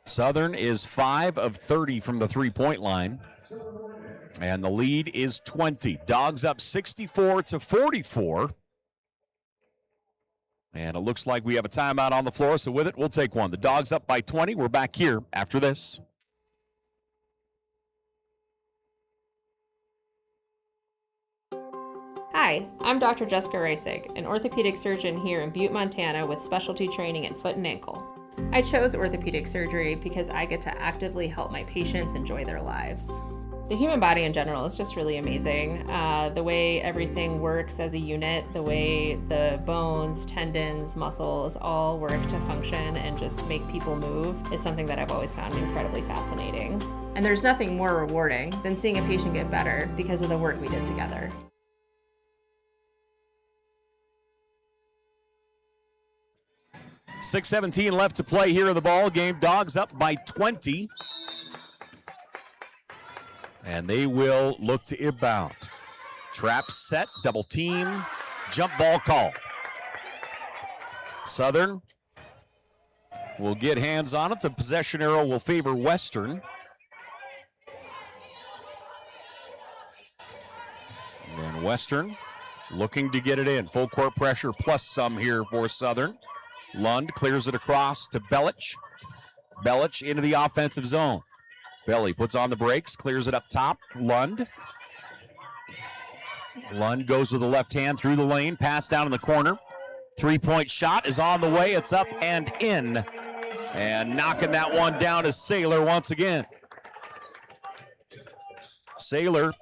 Southern is 5 of 30 from the three-point line. And the lead is 20. Dogs up 64-44. And it looks like we have a timeout on the floor, so with it, we'll take one. The Dogs up by 20. We're back here after this. Hi, I'm Dr. Jessica Reisig, an orthopedic surgeon here in Butte, Montana with specialty training in foot and ankle. I chose orthopedic surgery because I get to actively help my patients enjoy their lives. The human body in general is just really amazing. The way everything works as a unit, the way the bones, tendons, muscles all work to function and just make people move is something that I've always found incredibly fascinating. And there's nothing more rewarding than seeing a patient get better because of the work we did together. .617 left to play here in the ball game. Dogs up by 20. And they will look to inbound. Trap set, double team, jump ball call. Southern will get hands on it. The possession arrow will favor Western. And Western looking to get it in. Full court pressure plus some here for Southern. Lund clears it across to Belich. Belich into the offensive zone. Belly puts on the brakes, clears it up top. Lund. Lund goes with the left hand through the lane, pass down in the corner. Three-point shot is on the way. It's up and in. And knocking that one down is Saylor once again. Saylor,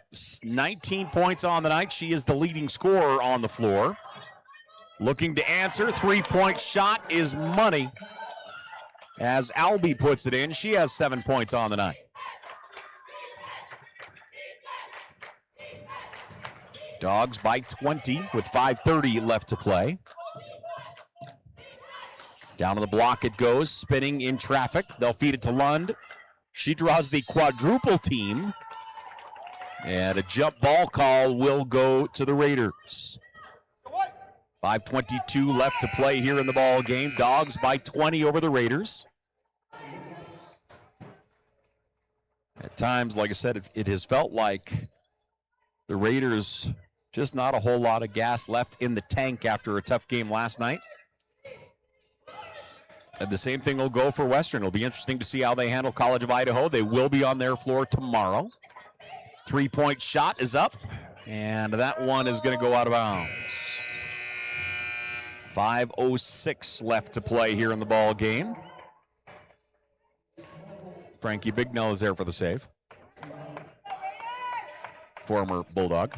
19 points on the night. She is the leading scorer on the floor. Looking to answer. Three-point shot is money. As Albie puts it in, she has 7 points on the night. Dogs by 20 with 5:30 left to play. Down to the block it goes, spinning in traffic. They'll feed it to Lund. She draws the quadruple team. And a jump ball call will go to the Raiders. 5:22 left to play here in the ball game. Dogs by 20 over the Raiders. At times, like I said, it has felt like the Raiders just not a whole lot of gas left in the tank after a tough game last night. And the same thing will go for Western. It'll be interesting to see how they handle College of Idaho. They will be on their floor tomorrow. Three-point shot is up, and that one is going to go out of bounds. 5:06 left to play here in the ball game. Frankie Bignell is there for the save. Former Bulldog.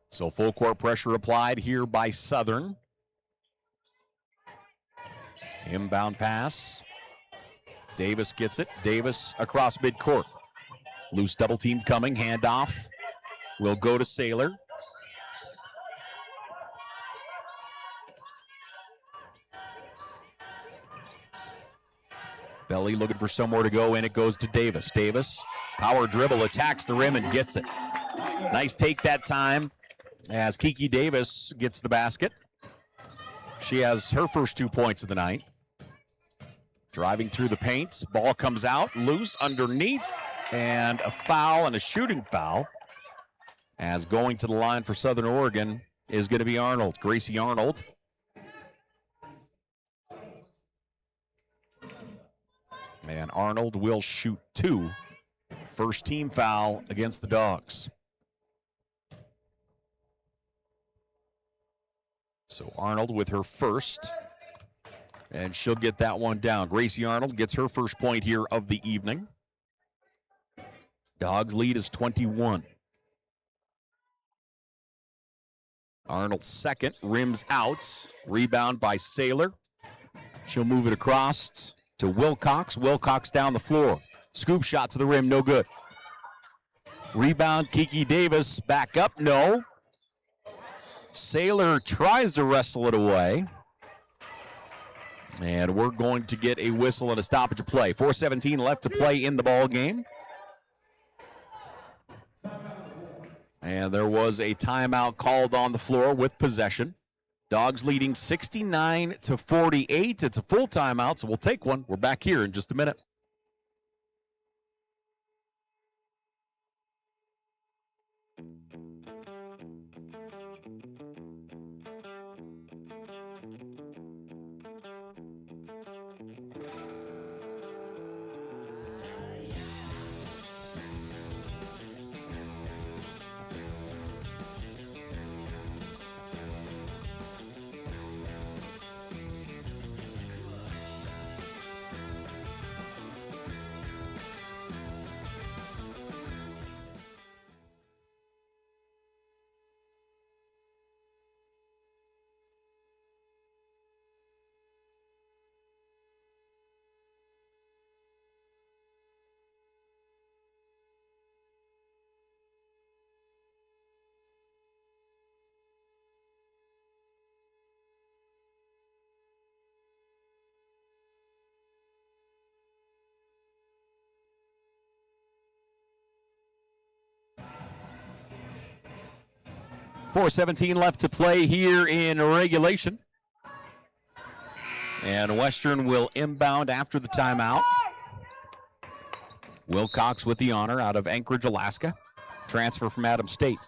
So full court pressure applied here by Southern. Inbound pass. Davis gets it. Davis across midcourt. Loose double team coming. Handoff will go to Saylor. Belly looking for somewhere to go, and it goes to Davis. Davis, power dribble, attacks the rim and gets it. Nice take that time as Kiki Davis gets the basket. She has her first 2 points of the night. Driving through the paint, ball comes out, loose underneath, and a foul and a shooting foul. As going to the line for Southern Oregon is going to be Arnold, Gracie Arnold. And Arnold will shoot 2. First team foul against the Dogs. So Arnold with her first, and she'll get that one down. Gracie Arnold gets her first point here of the evening. Dogs lead is 21. Arnold's second, rims out. Rebound by Saylor. She'll move it across to Wilcox. Wilcox down the floor. Scoop shot to the rim, no good. Rebound, Kiki Davis, back up, no. Saylor tries to wrestle it away. And we're going to get a whistle and a stoppage of play. 4:17 left to play in the ball game. And there was a timeout called on the floor with possession. Dogs leading 69-48. It's a full timeout, so we'll take one. We're back here in just a minute. .417 left to play here in regulation. And Western will inbound after the timeout. Wilcox with the honor out of Anchorage, Alaska. Transfer from Adams State.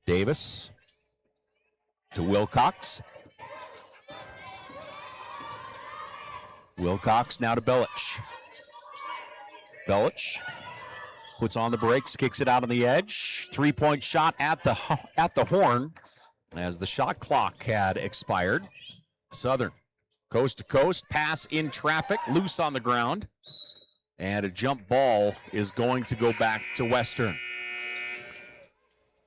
Davis to Wilcox. Wilcox now to Belich. Belich puts on the brakes, kicks it out on the edge. Three-point shot at the horn as the shot clock had expired. Southern, coast to coast, pass in traffic, loose on the ground. And a jump ball is going to go back to Western.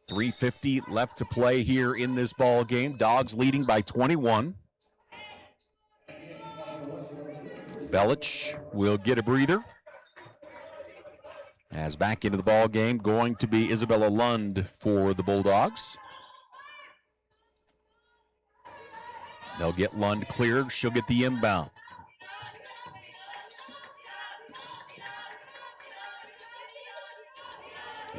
3:50 left to play here in this ball game. Dogs leading by 21. Belich will get a breather. As back into the ball game, going to be Isabella Lund for the Bulldogs. They'll get Lund cleared. She'll get the inbound.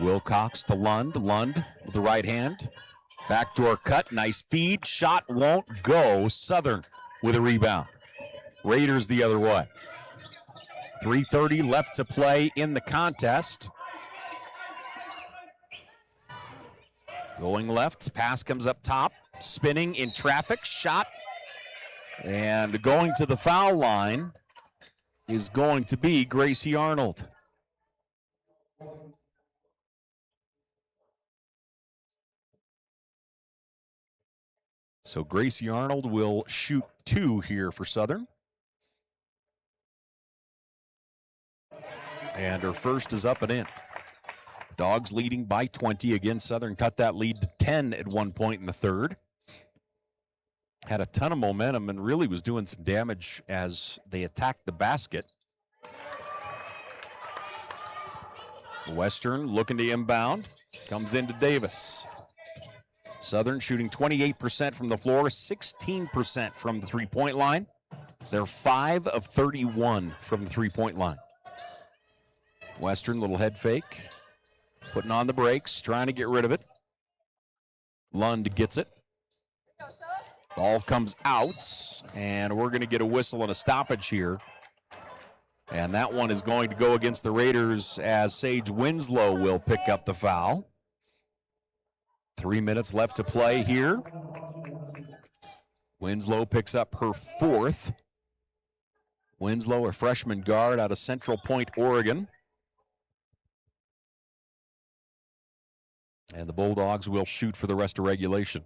Wilcox to Lund. Lund with the right hand. Backdoor cut. Nice feed. Shot won't go. Southern with a rebound. Raiders the other way. 3:30 left to play in the contest. Going left. Pass comes up top. Spinning in traffic. Shot. And going to the foul line is going to be Gracie Arnold. So Gracie Arnold will shoot 2 here for Southern. And her first is up and in. Dogs leading by 20. Again, Southern cut that lead to 10 at one point in the third. Had a ton of momentum and really was doing some damage as they attacked the basket. Western looking to inbound. Comes into Davis. Southern shooting 28% from the floor, 16% from the three-point line. They're 5 of 31 from the three-point line. Western, little head fake. Putting on the brakes, trying to get rid of it. Lund gets it. Ball comes out, and we're going to get a whistle and a stoppage here. And that one is going to go against the Raiders as Sage Winslow will pick up the foul. 3 minutes left to play here. Winslow picks up her 4th. Winslow, a freshman guard out of Central Point, Oregon. And the Bulldogs will shoot for the rest of regulation.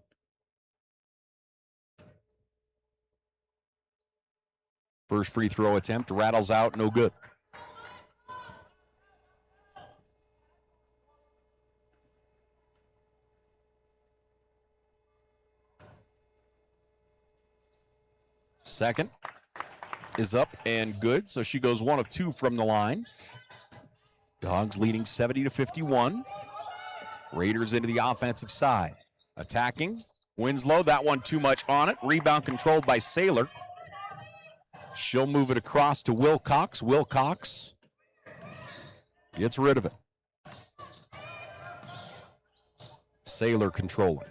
First free throw attempt rattles out, no good. Second is up and good, so she goes 1 of 2 from the line. Dogs leading 70-51. Raiders into the offensive side. Attacking. Winslow, that one too much on it. Rebound controlled by Saylor. She'll move it across to Wilcox. Wilcox gets rid of it. Saylor controlling.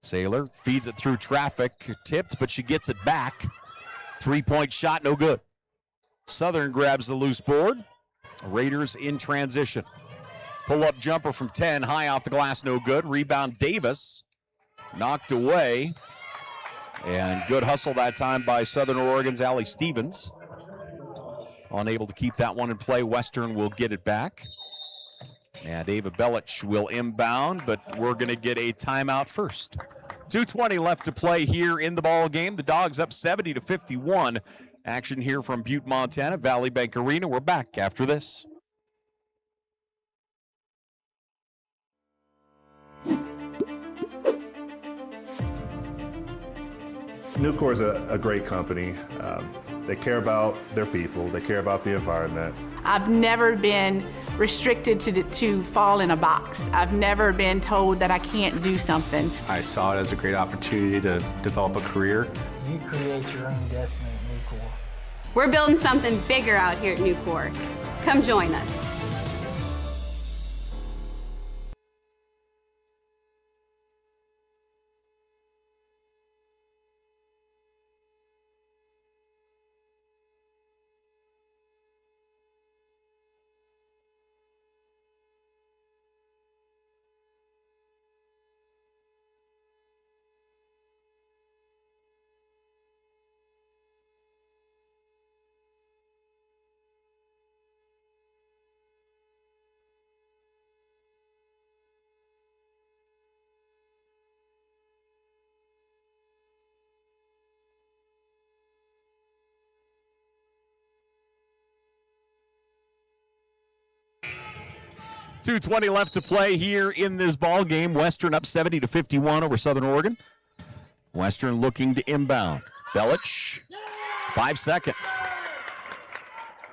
Saylor feeds it through traffic. Tipped, but she gets it back. 3-point shot, no good. Southern grabs the loose board. Raiders in transition. Pull-up jumper from 10, high off the glass, no good. Rebound Davis, knocked away. And good hustle that time by Southern Oregon's Allie Stevens. Unable to keep that one in play. Western will get it back. And Ava Belich will inbound, but we're going to get a timeout first. 2:20 left to play here in the ball game. The Dogs up 70-51. Action here from Butte, Montana, Valley Bank Arena. We're back after this. Nucor is a great company. They care about their people. They care about the environment. I've never been restricted to fall in a box. I've never been told that I can't do something. I saw it as a great opportunity to develop a career. You create your own destiny at Nucor. We're building something bigger out here at Nucor. Come join us. 2:20 left to play here in this ball game. Western up 70-51 over Southern Oregon. Western looking to inbound. Belich, 5 second.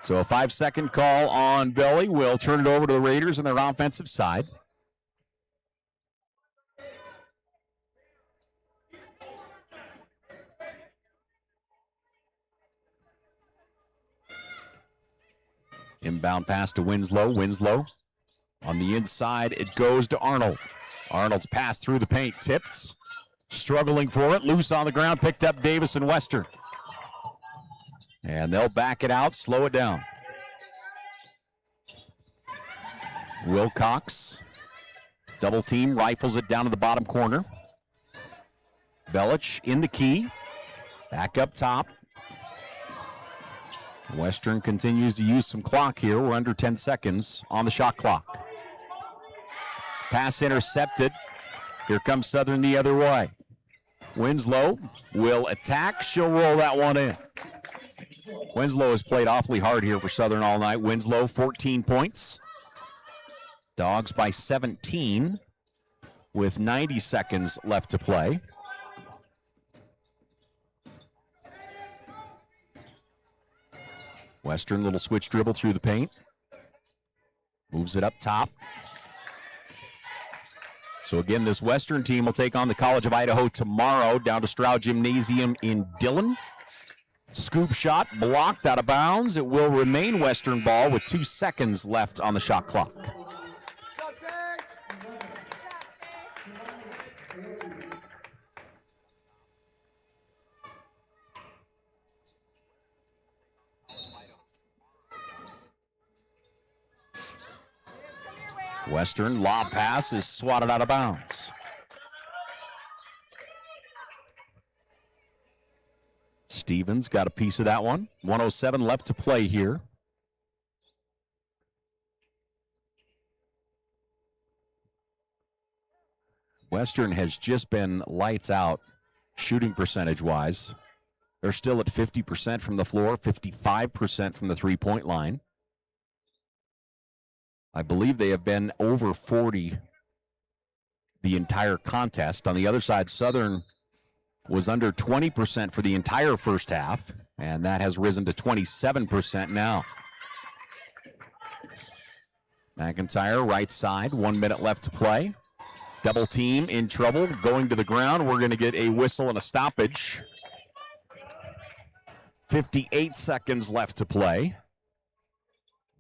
So a 5-second call on Belly will turn it over to the Raiders on their offensive side. Inbound pass to Winslow. Winslow on the inside. It goes to Arnold. Arnold's pass through the paint. Tipped. Struggling for it. Loose on the ground. Picked up Davis and Western. And they'll back it out. Slow it down. Wilcox. Double team. Rifles it down to the bottom corner. Belich in the key. Back up top. Western continues to use some clock here. We're under 10 seconds on the shot clock. Pass intercepted. Here comes Southern the other way. Winslow will attack. She'll roll that one in. Winslow has played awfully hard here for Southern all night. Winslow, 14 points. Dogs by 17 with 90 seconds left to play. Western, little switch dribble through the paint. Moves it up top. So again, this Western team will take on the College of Idaho tomorrow down to Stroud Gymnasium in Dillon. Scoop shot blocked out of bounds. It will remain Western ball with 2 seconds left on the shot clock. Western lob pass is swatted out of bounds. Stevens got a piece of that one. 1:07 left to play here. Western has just been lights out shooting percentage-wise. They're still at 50% from the floor, 55% from the three-point line. I believe they have been over 40 the entire contest. On the other side, Southern was under 20% for the entire first half, and that has risen to 27% now. McIntyre, right side, 1 minute left to play. Double team in trouble, going to the ground. We're going to get a whistle and a stoppage. 58 seconds left to play.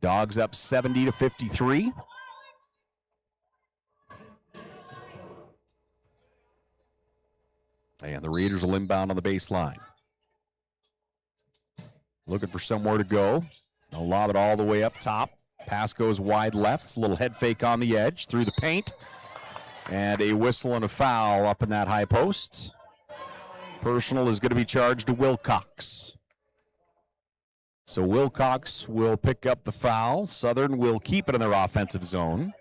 Dogs up 70-53. And the Raiders will inbound on the baseline. Looking for somewhere to go. They'll lob it all the way up top. Pass goes wide left. It's a little head fake on the edge through the paint. And a whistle and a foul up in that high post. Personal is going to be charged to Wilcox. So Wilcox will pick up the foul. Southern will keep it in their offensive zone.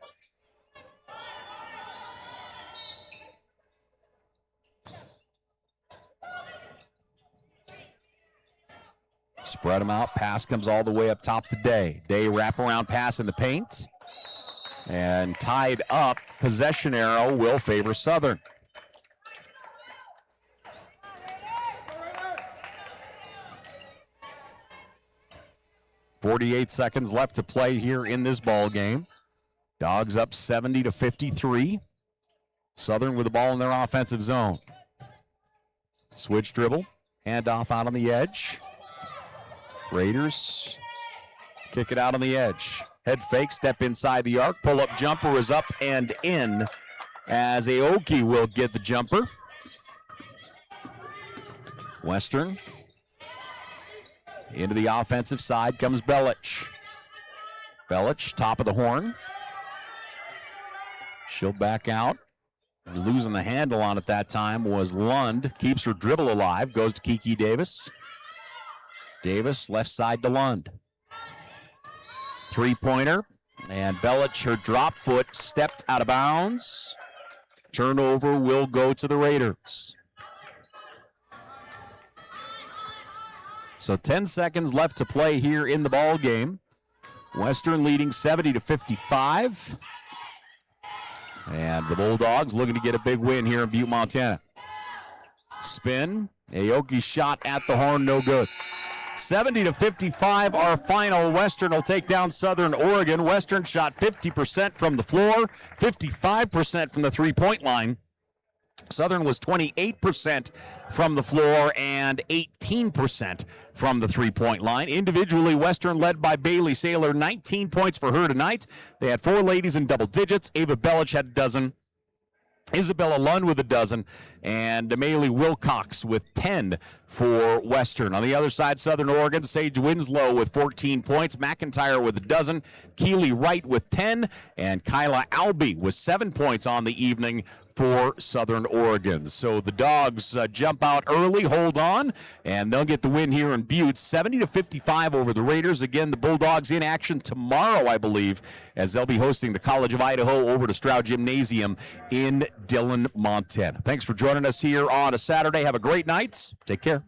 Spread them out. Pass comes all the way up top to Day. Day wraparound pass in the paint. And tied up. Possession arrow will favor Southern. .48 seconds left to play here in this ball game. Dogs up 70-53. Southern with the ball in their offensive zone. Switch dribble. Handoff out on the edge. Raiders kick it out on the edge. Head fake, step inside the arc. Pull-up jumper is up and in as Aoki will get the jumper. Western. Into the offensive side comes Belich. Belich, top of the horn. She'll back out. Losing the handle on it that time was Lund. Keeps her dribble alive. Goes to Kiki Davis. Davis, left side to Lund. Three-pointer. And Belich, her drop foot, stepped out of bounds. Turnover will go to the Raiders. So 10 seconds left to play here in the ball game. Western leading 70-55. And the Bulldogs looking to get a big win here in Butte, Montana. Spin. Aoki's shot at the horn, no good. 70-55, our final. Western will take down Southern Oregon. Western shot 50% from the floor, 55% from the three-point line. Southern was 28% from the floor and 18% from the three-point line. Individually, Western led by Bailey Saylor, 19 points for her tonight. They had 4 ladies in double digits. Ava Belich had a dozen. Isabella Lund with a dozen, and Amelie Wilcox with 10 for Western. On the other side, Southern Oregon, Sage Winslow with 14 points, McIntyre with a dozen, Keely Wright with 10, and Kyla Albee with 7 points on the evening for Southern Oregon. So the Dogs jump out early, hold on, and they'll get the win here in Butte, 70-55 over the Raiders. Again, the Bulldogs in action tomorrow, I believe, as they'll be hosting the College of Idaho over to Stroud Gymnasium in Dillon, Montana. Thanks for joining us here on a Saturday. Have a great night. Take care.